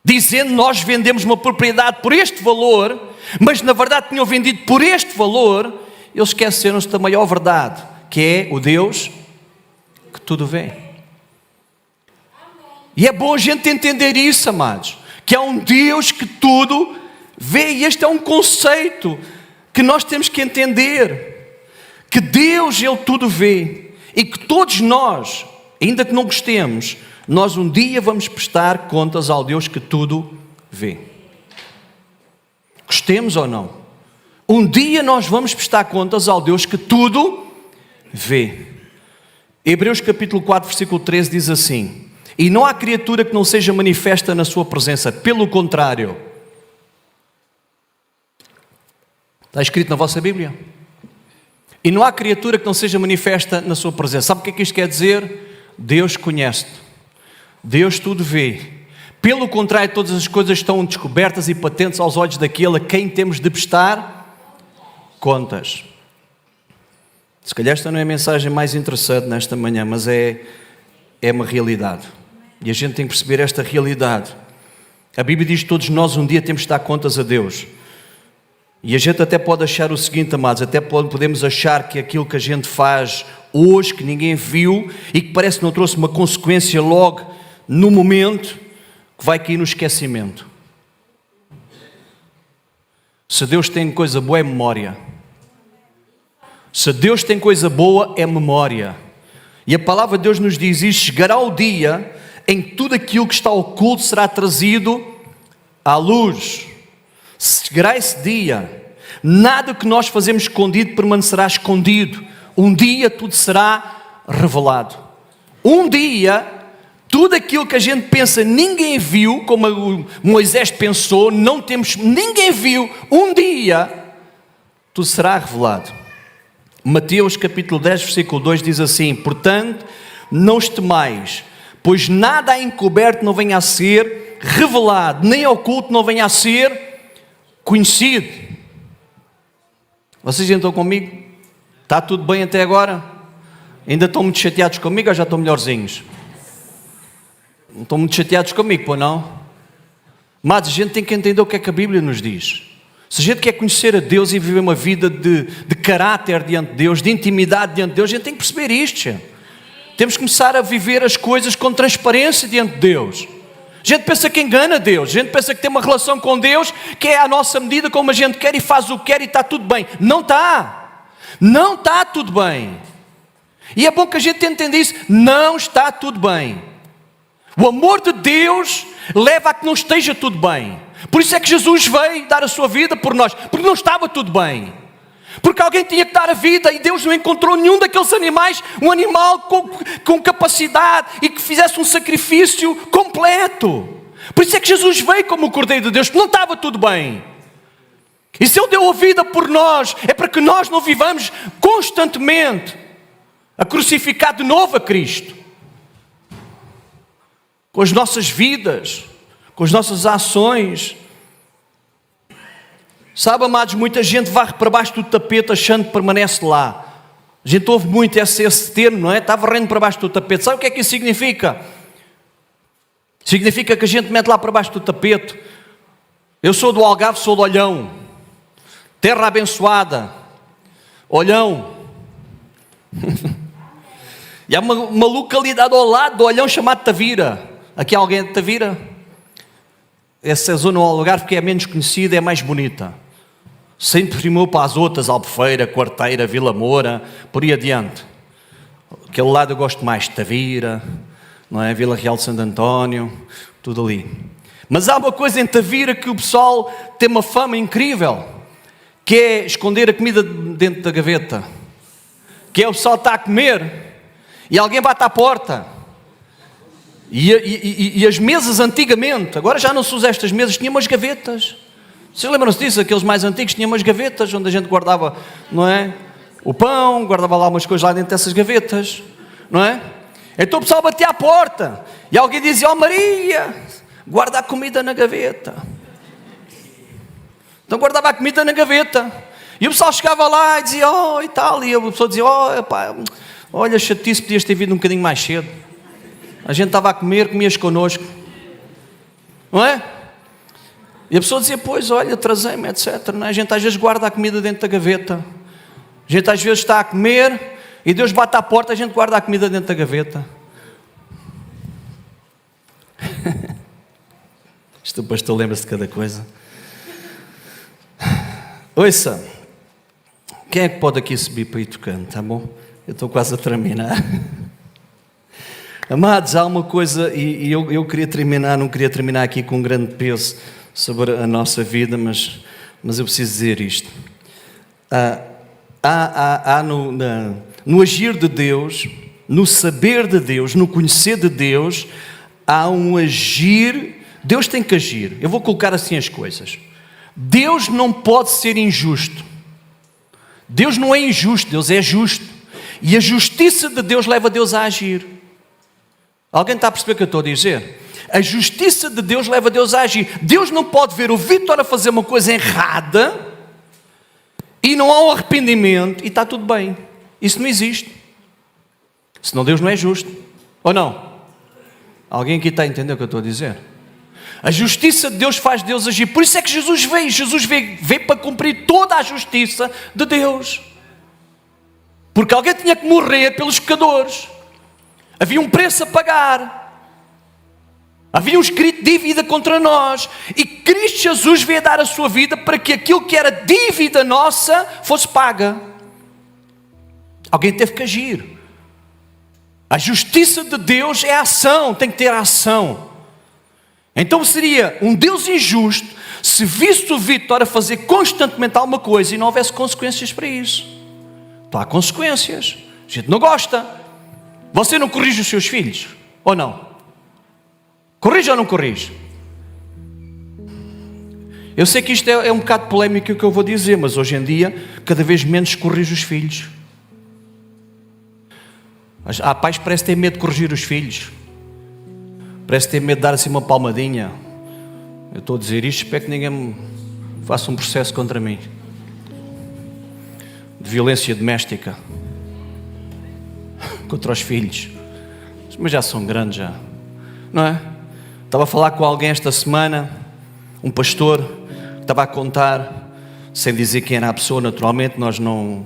dizendo: nós vendemos uma propriedade por este valor, mas na verdade tinham vendido por este valor, eles esqueceram-se da maior verdade, que é o Deus que tudo vê. E é bom a gente entender isso, amados, que há um Deus que tudo vê, e este é um conceito que nós temos que entender, que Deus, Ele tudo vê, e que todos nós, ainda que não gostemos, nós um dia vamos prestar contas ao Deus que tudo vê. Gostemos ou não, um dia nós vamos prestar contas ao Deus que tudo vê. Hebreus capítulo 4, versículo 13 diz assim: e não há criatura que não seja manifesta na sua presença, pelo contrário. Está escrito na vossa Bíblia? E não há criatura que não seja manifesta na sua presença. Sabe o que é que isto quer dizer? Deus conhece-te. Deus tudo vê. Pelo contrário, todas as coisas estão descobertas e patentes aos olhos daquele a quem temos de prestar contas. Se calhar esta não é a mensagem mais interessante nesta manhã, mas é uma realidade. E a gente tem que perceber esta realidade. A Bíblia diz que todos nós um dia temos de dar contas a Deus. E a gente até pode achar o seguinte, amados, até podemos achar que aquilo que a gente faz hoje, que ninguém viu, e que parece que não trouxe uma consequência logo no momento, que vai cair no esquecimento. Se Deus tem coisa boa, é memória. Se Deus tem coisa boa, é memória. E a palavra de Deus nos diz isto: chegará o dia em que tudo aquilo que está oculto será trazido à luz. Chegará esse dia, nada que nós fazemos escondido permanecerá escondido. Um dia tudo será revelado. Um dia, tudo aquilo que a gente pensa ninguém viu, como Moisés pensou, ninguém viu, um dia tudo será revelado. Mateus capítulo 10, versículo 2 diz assim: portanto, não os temais, pois nada há encoberto não venha a ser revelado, nem oculto não venha a ser conhecido. Vocês ainda estão comigo? Está tudo bem até agora? Ainda estão muito chateados comigo ou já estão melhorzinhos? Não estão muito chateados comigo, pois não? Mas a gente tem que entender o que é que a Bíblia nos diz. Se a gente quer conhecer a Deus e viver uma vida de caráter diante de Deus, de intimidade diante de Deus, a gente tem que perceber isto. Temos que começar a viver as coisas com transparência diante de Deus. A gente pensa que engana Deus, a gente pensa que tem uma relação com Deus que é à nossa medida, como a gente quer e faz o que quer e está tudo bem. Não está. Não está tudo bem. E é bom que a gente entenda isso. Não está tudo bem. O amor de Deus leva a que não esteja tudo bem. Por isso é que Jesus veio dar a sua vida por nós, porque não estava tudo bem. Porque alguém tinha que dar a vida e Deus não encontrou nenhum daqueles animais, um animal com capacidade e que fizesse um sacrifício completo. Por isso é que Jesus veio como o Cordeiro de Deus, porque não estava tudo bem. E se Ele deu a vida por nós, é para que nós não vivamos constantemente a crucificar de novo a Cristo. Com as nossas vidas, com as nossas ações. Sabe, amados, muita gente varre para baixo do tapete achando que permanece lá. A gente ouve muito esse termo, não é? Está varrendo para baixo do tapete. Sabe o que é que isso significa? Significa que a gente mete lá para baixo do tapete. Eu sou do Algarve, sou do Olhão. Terra abençoada. Olhão. E há uma localidade ao lado do Olhão chamada Tavira. Aqui há alguém de Tavira? Essa zona do Algarve, porque é menos conhecida, é mais bonita. Sempre primou para as outras, Albufeira, Quarteira, Vila Moura, por aí adiante. Aquele lado eu gosto mais, Tavira, não é? Vila Real de Santo António, tudo ali. Mas há uma coisa em Tavira que o pessoal tem uma fama incrível, que é esconder a comida dentro da gaveta. Que é o pessoal está a comer e alguém bate à porta. E as mesas antigamente, agora já não se usa estas mesas, tinham umas gavetas. Vocês lembram-se disso? Aqueles mais antigos tinham umas gavetas onde a gente guardava, não é? O pão, guardava lá umas coisas lá dentro dessas gavetas, não é? Então o pessoal batia à porta e alguém dizia: "Ó Maria, guarda a comida na gaveta." Então guardava a comida na gaveta e o pessoal chegava lá e dizia: "Oh, e tal", e a pessoa dizia: "Oh, pá, olha, chatice, podias ter vindo um bocadinho mais cedo. A gente estava a comer, comias connosco." Não é? E a pessoa dizia: "Pois, olha, trazei-me, etc." Não é? A gente às vezes guarda a comida dentro da gaveta. A gente às vezes está a comer e Deus bate à porta, a gente guarda a comida dentro da gaveta. Isto o pastor lembra-se de cada coisa. Ouça, quem é que pode aqui subir para ir tocando, tá bom? Eu estou quase a terminar. Amados, há uma coisa, e eu queria terminar, não queria terminar aqui com um grande peso sobre a nossa vida, mas eu preciso dizer isto. Há no agir de Deus, no saber de Deus, no conhecer de Deus, há um agir. Deus tem que agir. Eu vou colocar assim as coisas. Deus não pode ser injusto. Deus não é injusto, Deus é justo. E a justiça de Deus leva Deus a agir. Alguém está a perceber o que eu estou a dizer? A justiça de Deus leva Deus a agir. Deus não pode ver o Vítor a fazer uma coisa errada e não há um arrependimento e está tudo bem. Isso não existe. Senão Deus não é justo. Ou não? Alguém aqui está a entender o que eu estou a dizer? A justiça de Deus faz Deus agir. Por isso é que Jesus veio. Jesus veio para cumprir toda a justiça de Deus. Porque alguém tinha que morrer pelos pecadores. Havia um preço a pagar. Havia um escrito de dívida contra nós. E Cristo Jesus veio dar a sua vida para que aquilo que era dívida nossa fosse paga. Alguém teve que agir. A justiça de Deus é ação, tem que ter ação. Então seria um Deus injusto se visse o Vítor a fazer constantemente alguma coisa e não houvesse consequências para isso. Então há consequências. A gente não gosta. Você não corrige os seus filhos? Ou não? Corrige ou não corrige? Eu sei que isto é um bocado polémico o que eu vou dizer, mas hoje em dia cada vez menos corrige os filhos. Há pais que parecem ter medo de corrigir os filhos. Parece ter medo de dar assim uma palmadinha. Eu estou a dizer isto, espero que ninguém me faça um processo contra mim. De violência doméstica. Contra os filhos. Mas já são grandes já. Não é? Estava a falar com alguém esta semana um pastor que estava a contar, sem dizer quem era a pessoa, naturalmente, nós não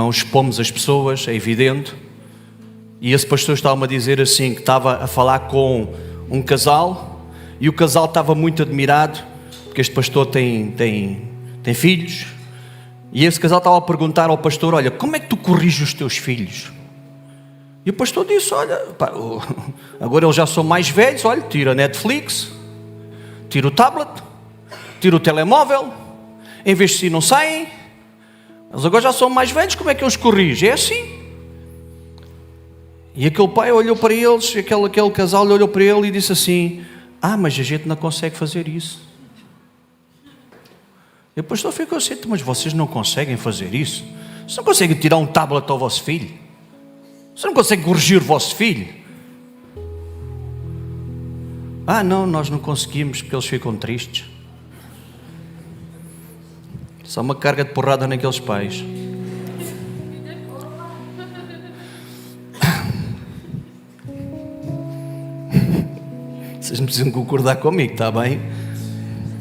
expomos as pessoas, é evidente. E esse pastor estava-me a dizer assim, que estava a falar com um casal, e o casal estava muito admirado, porque este pastor tem filhos, e esse casal estava a perguntar ao pastor: olha, como é que tu corriges os teus filhos? E o pastor disse: olha, pá, agora eles já são mais velhos, olha, tira a Netflix, tira o tablet, tira o telemóvel, em vez de si não saem, eles agora já são mais velhos, como é que eu os corrijo? É assim. E aquele pai olhou para eles, aquele casal olhou para ele e disse assim: mas a gente não consegue fazer isso. E o pastor ficou assim: mas vocês não conseguem fazer isso? Vocês não conseguem tirar um tablet ao vosso filho? Vocês não conseguem corrigir o vosso filho? Não, nós não conseguimos porque eles ficam tristes. Só uma carga de porrada naqueles pais. Vocês não precisam concordar comigo, está bem?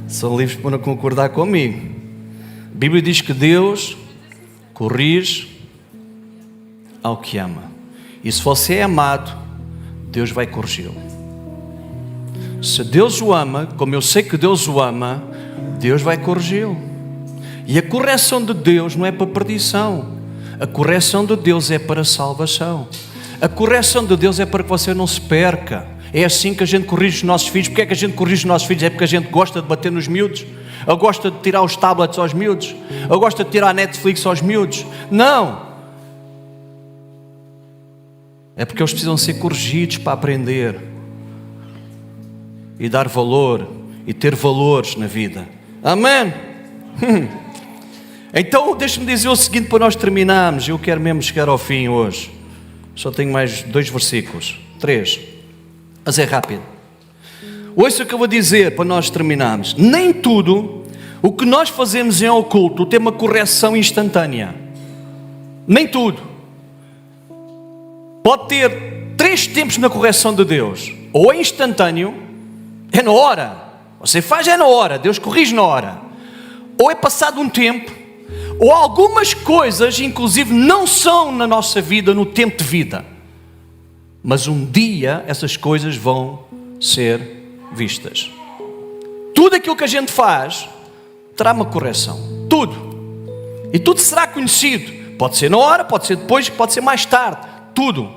São livres para não concordar comigo. A Bíblia diz que Deus corrige ao que ama. E se você é amado, Deus vai corrigi-lo. Se Deus o ama, como eu sei que Deus o ama, Deus vai corrigi-lo. E a correção de Deus não é para perdição. A correção de Deus é para salvação. A correção de Deus é para que você não se perca. É assim que a gente corrige os nossos filhos. Porque é que a gente corrige os nossos filhos? É porque a gente gosta de bater nos miúdos? Ou gosta de tirar os tablets aos miúdos? Ou gosta de tirar a Netflix aos miúdos? Não! É porque eles precisam ser corrigidos para aprender e dar valor e ter valores na vida. Amém? Então deixe-me dizer o seguinte para nós terminarmos. Eu quero mesmo chegar ao fim hoje. Só tenho mais 2 versículos, 3, mas é rápido. Ouça o que eu vou dizer para nós terminarmos. Nem tudo o que nós fazemos em oculto tem uma correção instantânea. Nem tudo. Pode ter 3 tempos na correção de Deus. Ou é instantâneo, é na hora. Você faz é na hora, Deus corrige na hora. Ou é passado um tempo, ou algumas coisas, inclusive, não são na nossa vida, no tempo de vida. Mas um dia essas coisas vão ser vistas. Tudo aquilo que a gente faz terá uma correção. Tudo. E tudo será conhecido. Pode ser na hora, pode ser depois, pode ser mais tarde. Tudo.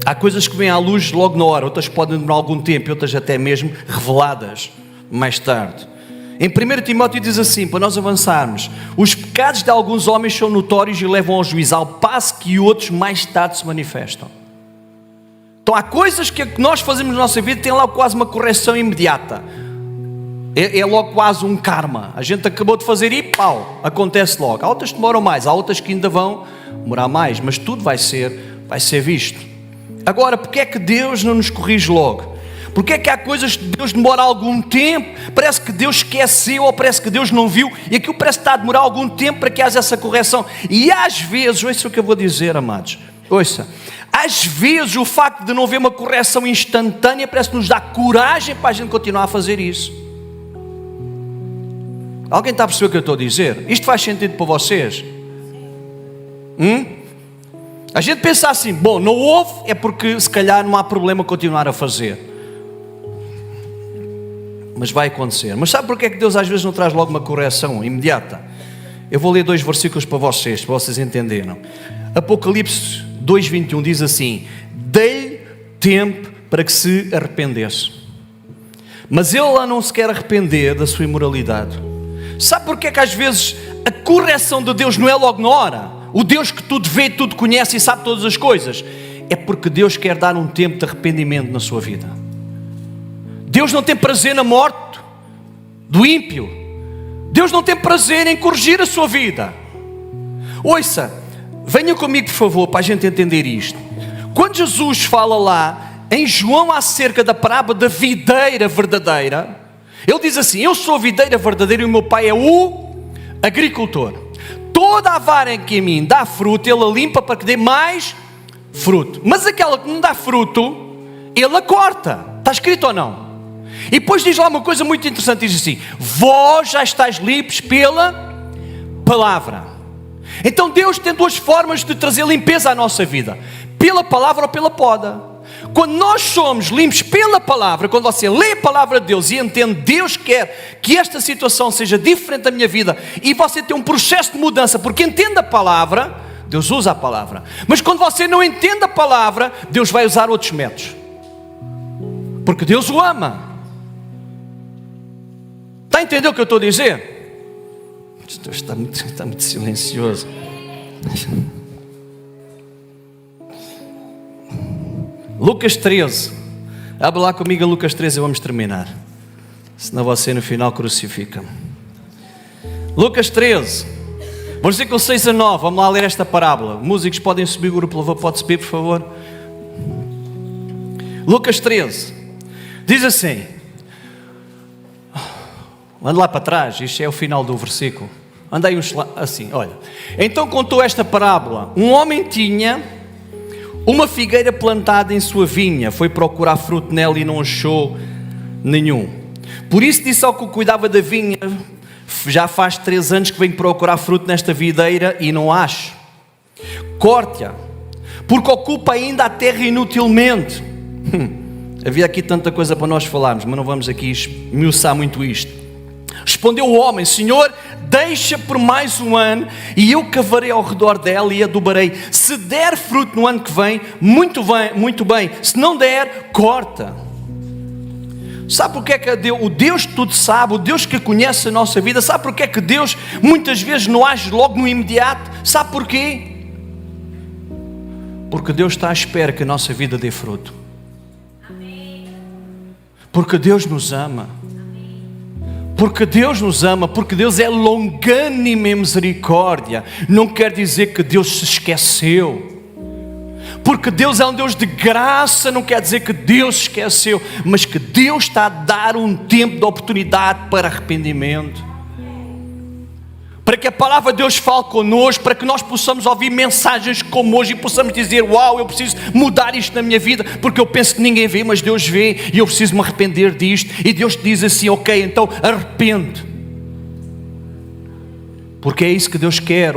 Há coisas que vêm à luz logo na hora, outras podem demorar algum tempo, outras até mesmo reveladas mais tarde. Em 1 Timóteo diz assim, para nós avançarmos: os pecados de alguns homens são notórios e levam ao juízo, ao passo que outros mais tarde se manifestam. Então há coisas que nós fazemos na nossa vida, tem lá quase uma correção imediata. É logo quase um karma. A gente acabou de fazer e pau, acontece logo. Há outras que demoram mais, há outras que ainda vão demorar mais, mas tudo vai ser visto. Agora, porque é que Deus não nos corrige logo? Porque é que há coisas que Deus demora algum tempo? Parece que Deus esqueceu, ou parece que Deus não viu, e aquilo parece que está a demorar algum tempo para que haja essa correção. E às vezes, ouça o que eu vou dizer, amados, ouça, às vezes o facto de não haver uma correção instantânea parece que nos dá coragem para a gente continuar a fazer isso. Alguém está a perceber o que eu estou a dizer? Isto faz sentido para vocês? A gente pensa assim: bom, não houve, é porque se calhar não há problema continuar a fazer. Mas vai acontecer. Mas sabe porque é que Deus às vezes não traz logo uma correção imediata? Eu vou ler 2 versículos para vocês entenderam. Apocalipse 2:21 diz assim: dei-lhe tempo para que se arrependesse, mas ele lá não se quer arrepender da sua imoralidade. Sabe porque é que às vezes a correção de Deus não é logo na hora? O Deus que tudo vê, tudo conhece e sabe todas as coisas. É porque Deus quer dar um tempo de arrependimento na sua vida. Deus não tem prazer na morte do ímpio. Deus não tem prazer em corrigir a sua vida. Ouça, venha comigo por favor para a gente entender isto. Quando Jesus fala lá em João acerca da parábola da videira verdadeira, ele diz assim: eu sou a videira verdadeira e o meu pai é o agricultor. Toda a vara em que a mim dá fruto, ele a limpa para que dê mais fruto. Mas aquela que não dá fruto, ele a corta. Está escrito ou não? E depois diz lá uma coisa muito interessante, diz assim: vós já estáis limpos pela palavra. Então Deus tem duas formas de trazer limpeza à nossa vida: pela palavra ou pela poda. Quando nós somos limpos pela palavra, quando você lê a palavra de Deus e entende, Deus quer que esta situação seja diferente da minha vida, e você tem um processo de mudança, porque entende a palavra, Deus usa a palavra. Mas quando você não entende a palavra, Deus vai usar outros métodos, porque Deus o ama. Está a entender o que eu estou a dizer? Deus está muito silencioso. Lucas 13, abre lá comigo a Lucas 13 e vamos terminar, senão você no final crucifica. Lucas 13, versículo 6 a 9, vamos lá ler esta parábola. Músicos podem subir, o grupo louvor pode subir, por favor. Lucas 13, diz assim, anda lá para trás, isto é o final do versículo, anda aí assim, olha. Então contou esta parábola: um homem tinha uma figueira plantada em sua vinha, foi procurar fruto nela e não achou nenhum. Por isso disse ao que cuidava da vinha: já faz 3 anos que venho procurar fruto nesta videira e não acho. Corte-a, porque ocupa ainda a terra inutilmente. Havia aqui tanta coisa para nós falarmos, mas não vamos aqui esmiuçar muito isto. Respondeu o homem: Senhor, deixa por mais um ano e eu cavarei ao redor dela e adubarei. Se der fruto no ano que vem, muito bem. Se não der, corta. Sabe porque é que o Deus que tudo sabe, o Deus que conhece a nossa vida, sabe porque é que Deus muitas vezes não age logo no imediato? Sabe porquê? Porque Deus está à espera que a nossa vida dê fruto. Porque Deus nos ama. Porque Deus nos ama, porque Deus é longânimo em misericórdia. Não quer dizer que Deus se esqueceu. Porque Deus é um Deus de graça, não quer dizer que Deus se esqueceu, mas que Deus está a dar um tempo de oportunidade para arrependimento. Para que a palavra de Deus fale connosco, para que nós possamos ouvir mensagens como hoje e possamos dizer: uau, eu preciso mudar isto na minha vida, porque eu penso que ninguém vê, mas Deus vê, e eu preciso me arrepender disto. E Deus te diz assim: ok, então arrepende, porque é isso que Deus quer.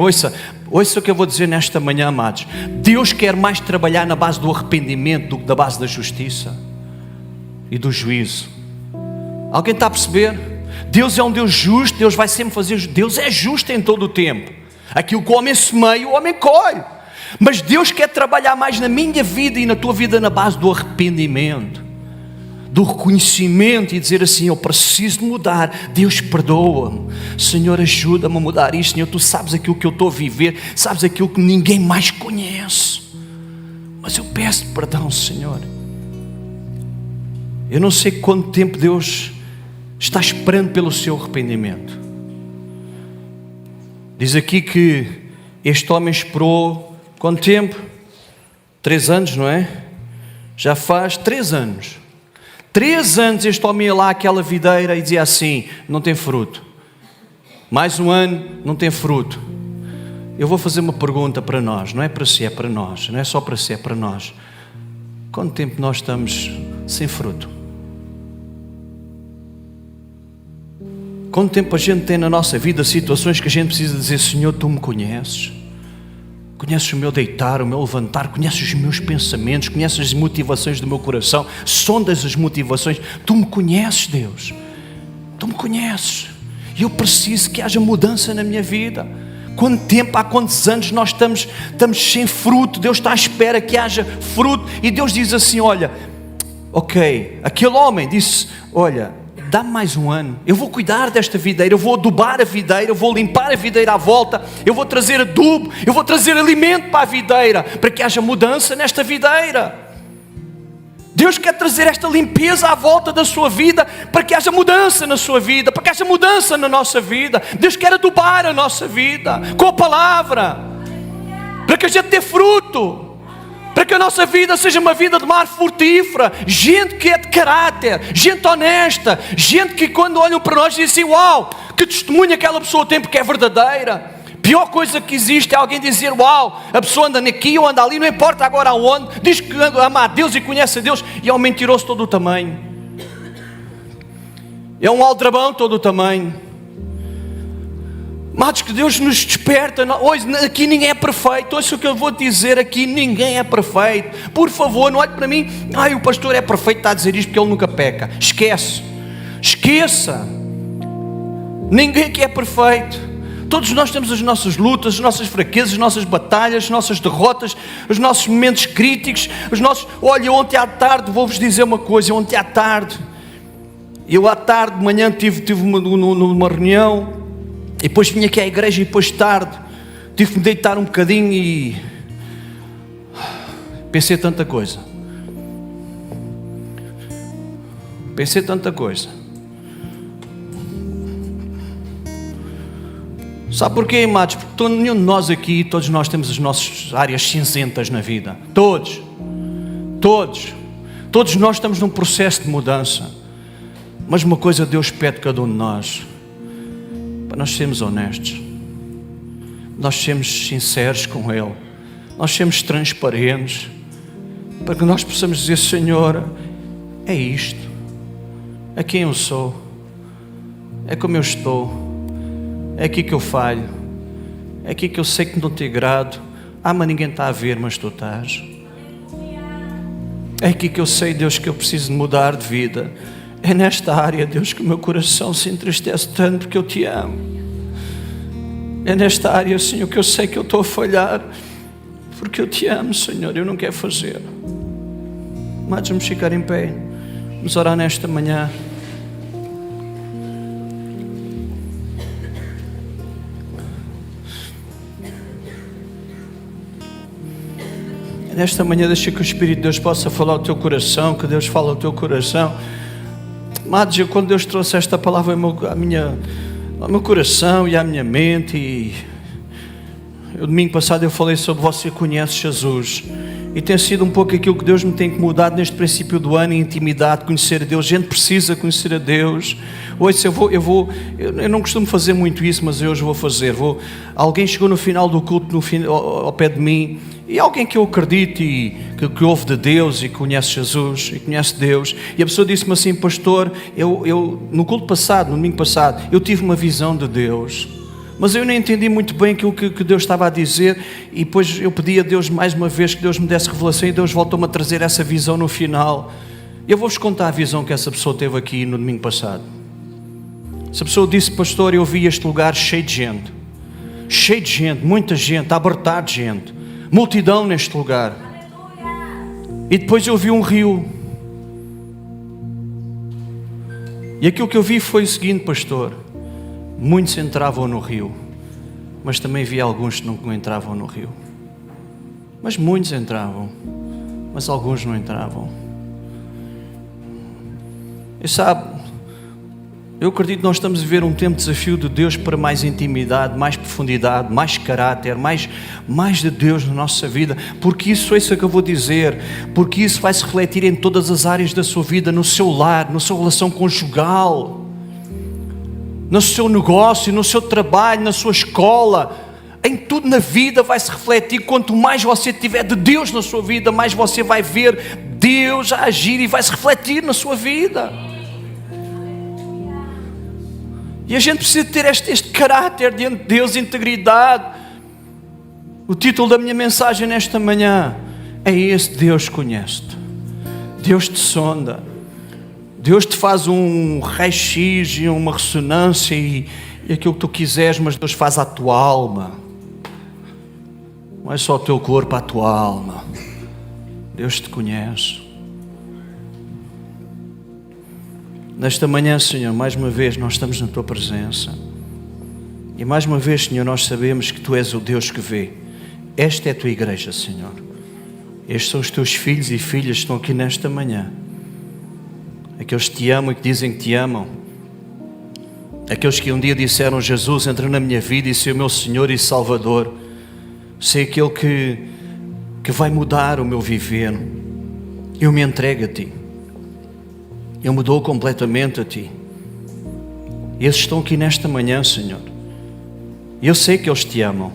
Ouça o que eu vou dizer nesta manhã, amados. Deus quer mais trabalhar na base do arrependimento do que da base da justiça e do juízo. Alguém está a perceber? Deus é um Deus justo, Deus vai sempre fazer, Deus é justo em todo o tempo. Aquilo que o homem semeia, o homem colhe. Mas Deus quer trabalhar mais na minha vida e na tua vida na base do arrependimento, do reconhecimento, e dizer assim: eu preciso de mudar. Deus, perdoa-me. Senhor, ajuda-me a mudar isto. Senhor, tu sabes aquilo que eu estou a viver, sabes aquilo que ninguém mais conhece, mas eu peço perdão, Senhor. Eu não sei quanto tempo Deus está esperando pelo seu arrependimento. Diz aqui que este homem esperou quanto tempo? 3 anos, não é? Já faz 3 anos. 3 anos este homem ia lá àquela videira e dizia assim: não tem fruto. Mais um ano, não tem fruto. Eu vou fazer uma pergunta para nós, não é para si, é para nós. Não é só para si, é para nós. Quanto tempo nós estamos sem fruto? Quanto tempo a gente tem na nossa vida situações que a gente precisa dizer: Senhor, tu me conheces. Conheces o meu deitar, o meu levantar, conheces os meus pensamentos, conheces as motivações do meu coração, sondas as motivações. Tu me conheces, Deus. Tu me conheces. E eu preciso que haja mudança na minha vida. Quanto tempo, há quantos anos nós estamos sem fruto? Deus está à espera que haja fruto. E Deus diz assim: olha, ok, aquele homem disse: olha, dá-me mais um ano, eu vou cuidar desta videira, eu vou adubar a videira, eu vou limpar a videira à volta, eu vou trazer adubo, eu vou trazer alimento para a videira, para que haja mudança nesta videira. Deus quer trazer esta limpeza à volta da sua vida, para que haja mudança na sua vida, para que haja mudança na nossa vida. Deus quer adubar a nossa vida com a palavra, para que a gente dê fruto, para que a nossa vida seja uma vida de mar frutífera, gente que é de caráter, gente honesta, gente que quando olham para nós dizem assim: uau, que testemunho aquela pessoa tem, porque é verdadeira. Pior coisa que existe é alguém dizer: uau, a pessoa anda aqui ou anda ali, não importa agora aonde, diz que ama a Deus e conhece a Deus, e é um mentiroso todo o tamanho. É um aldrabão todo o tamanho. Amados, que Deus nos desperta. Hoje aqui ninguém é perfeito. Ouça o que eu vou dizer aqui: ninguém é perfeito. Por favor, não olhe para mim: o pastor é perfeito, está a dizer isto porque ele nunca peca. Esqueça. Ninguém aqui é perfeito. Todos nós temos as nossas lutas, as nossas fraquezas, as nossas batalhas, as nossas derrotas, os nossos momentos críticos, Olha, ontem à tarde, vou-vos dizer uma coisa. Ontem à tarde, eu à tarde, de manhã tive uma reunião, e depois vim aqui à igreja, e depois de tarde tive que me deitar um bocadinho e pensei tanta coisa. Sabe porquê, amados? Porque nenhum de nós aqui, todos nós temos as nossas áreas cinzentas na vida. Todos nós estamos num processo de mudança. Mas uma coisa Deus pede a cada um de nós: para nós sermos honestos, nós sermos sinceros com Ele, nós sermos transparentes, para que nós possamos dizer: Senhor, é isto, é quem eu sou, é como eu estou, é aqui que eu falho, é aqui que eu sei que não te agrado. Mas ninguém está a ver, mas tu estás. É aqui que eu sei, Deus, que eu preciso de mudar de vida. É nesta área, Deus, que o meu coração se entristece tanto, porque eu te amo. É nesta área, Senhor, que eu sei que eu estou a falhar, porque eu te amo, Senhor. Eu não quero fazer. Mas vamos ficar em pé, vamos orar nesta manhã. Nesta manhã, deixa que o Espírito de Deus possa falar ao teu coração, que Deus fale ao teu coração. Amados, quando Deus trouxe esta palavra ao meu coração e à minha mente, e domingo passado eu falei sobre você conhece Jesus, e tem sido um pouco aquilo que Deus me tem incomodado neste princípio do ano, em intimidade, conhecer a Deus. A gente precisa conhecer a Deus. Hoje eu não costumo fazer muito isso, mas hoje vou fazer. Alguém chegou no final do culto, ao pé de mim, e alguém que eu acredito e que ouve de Deus e conhece Jesus e conhece Deus, e a pessoa disse-me assim: pastor, eu no culto passado, no domingo passado, eu tive uma visão de Deus, mas eu não entendi muito bem aquilo que Deus estava a dizer, e depois eu pedi a Deus mais uma vez que Deus me desse revelação, e Deus voltou-me a trazer essa visão no final. Eu vou-vos contar a visão que essa pessoa teve aqui no domingo passado. Essa pessoa disse: pastor, eu vi este lugar cheio de gente, muita gente, abarrotado de gente, multidão neste lugar. E depois eu vi um rio, e aquilo que eu vi foi o seguinte, pastor: muitos entravam no rio, mas também vi alguns que não entravam no rio. Mas muitos entravam, mas alguns não entravam. E sabe, eu acredito que nós estamos a viver um tempo de desafio de Deus para mais intimidade, mais profundidade, mais caráter, mais de Deus na nossa vida, porque isso é isso que eu vou dizer, porque isso vai se refletir em todas as áreas da sua vida, no seu lar, na sua relação conjugal, no seu negócio, no seu trabalho, na sua escola, em tudo na vida vai se refletir. Quanto mais você tiver de Deus na sua vida, mais você vai ver Deus a agir e vai se refletir na sua vida. E a gente precisa ter este caráter diante de Deus, integridade. O título da minha mensagem nesta manhã é esse: Deus conhece-te, Deus te sonda, Deus te faz um raio-x e uma ressonância e aquilo que tu quiseres, mas Deus faz a tua alma. Não é só o teu corpo, a tua alma. Deus te conhece. Nesta manhã, Senhor, mais uma vez nós estamos na Tua presença. E mais uma vez, Senhor, nós sabemos que Tu és o Deus que vê. Esta é a Tua igreja, Senhor. Estes são os Teus filhos e filhas que estão aqui nesta manhã. Aqueles que Te amam e que dizem que Te amam. Aqueles que um dia disseram: Jesus, entra na minha vida e sei o meu Senhor e Salvador. Sei aquele que vai mudar o meu viver. Eu me entrego a Ti. Eu me dou completamente a Ti. Eles estão aqui nesta manhã, Senhor. Eu sei que eles Te amam.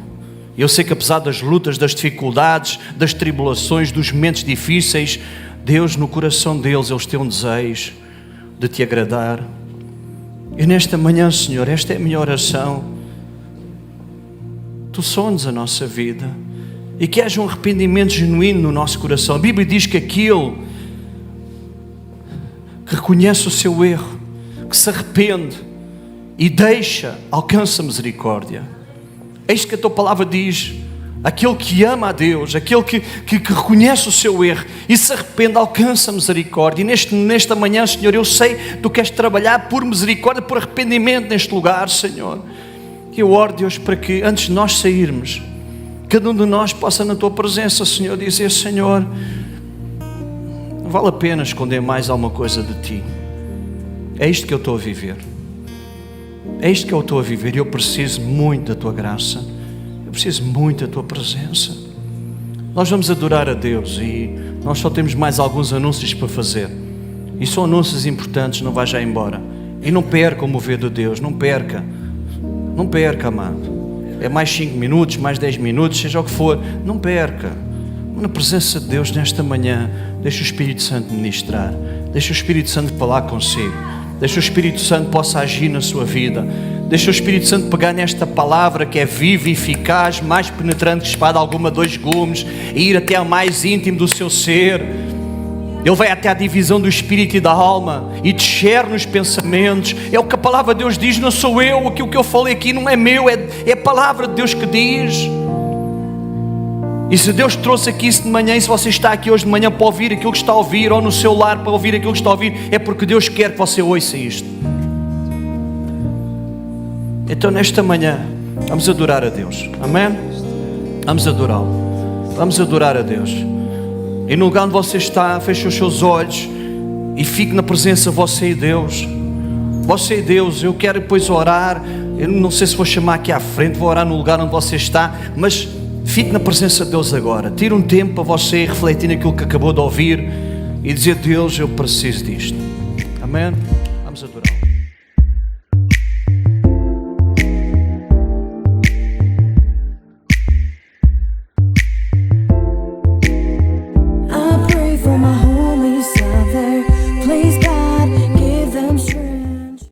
Eu sei que apesar das lutas, das dificuldades, das tribulações, dos momentos difíceis, Deus, no coração deles, eles têm um desejo de Te agradar. E nesta manhã, Senhor, esta é a minha oração. Tu sondes a nossa vida e que haja um arrependimento genuíno no nosso coração. A Bíblia diz que aquele que reconhece o seu erro, que se arrepende e deixa, alcança misericórdia. É isto que a tua palavra diz. Aquele que ama a Deus, aquele que reconhece o seu erro e se arrepende, alcança misericórdia. E nesta manhã, Senhor, eu sei que Tu queres trabalhar por misericórdia, por arrependimento neste lugar, Senhor. Eu oro, Deus, para que antes de nós sairmos, cada um de nós possa na Tua presença, Senhor, dizer: Senhor, não vale a pena esconder mais alguma coisa de Ti. É isto que eu estou a viver. É isto que eu estou a viver e eu preciso muito da Tua graça. Eu preciso muito da Tua presença. Nós vamos adorar a Deus e nós só temos mais alguns anúncios para fazer. E são anúncios importantes, não vá já embora. E não perca o mover de Deus, não perca. Não perca, amado. É mais 5 minutos, mais 10 minutos, seja o que for. Não perca. Na presença de Deus nesta manhã, deixa o Espírito Santo ministrar. Deixa o Espírito Santo falar consigo. Deixa o Espírito Santo possa agir na sua vida. Deixa o Espírito Santo pegar nesta palavra que é viva e eficaz, mais penetrante que espada alguma, 2 gumes, e ir até ao mais íntimo do seu ser. Ele vai até a divisão do espírito e da alma e discerne nos pensamentos. É o que a palavra de Deus diz, não sou eu. Aquilo que eu falei aqui não é meu, é a palavra de Deus que diz. E se Deus trouxe aqui isso de manhã, e se você está aqui hoje de manhã para ouvir aquilo que está a ouvir, ou no seu lar para ouvir aquilo que está a ouvir, é porque Deus quer que você ouça isto. Então nesta manhã vamos adorar a Deus, amém? Vamos adorá-lo, vamos adorar a Deus. E no lugar onde você está, feche os seus olhos e fique na presença de você e Deus. Você e Deus. Eu quero depois orar. Eu não sei se vou chamar aqui à frente, vou orar no lugar onde você está, mas fique na presença de Deus agora. Tire um tempo para você refletir naquilo que acabou de ouvir e dizer: Deus, eu preciso disto. Amém? Vamos adorar.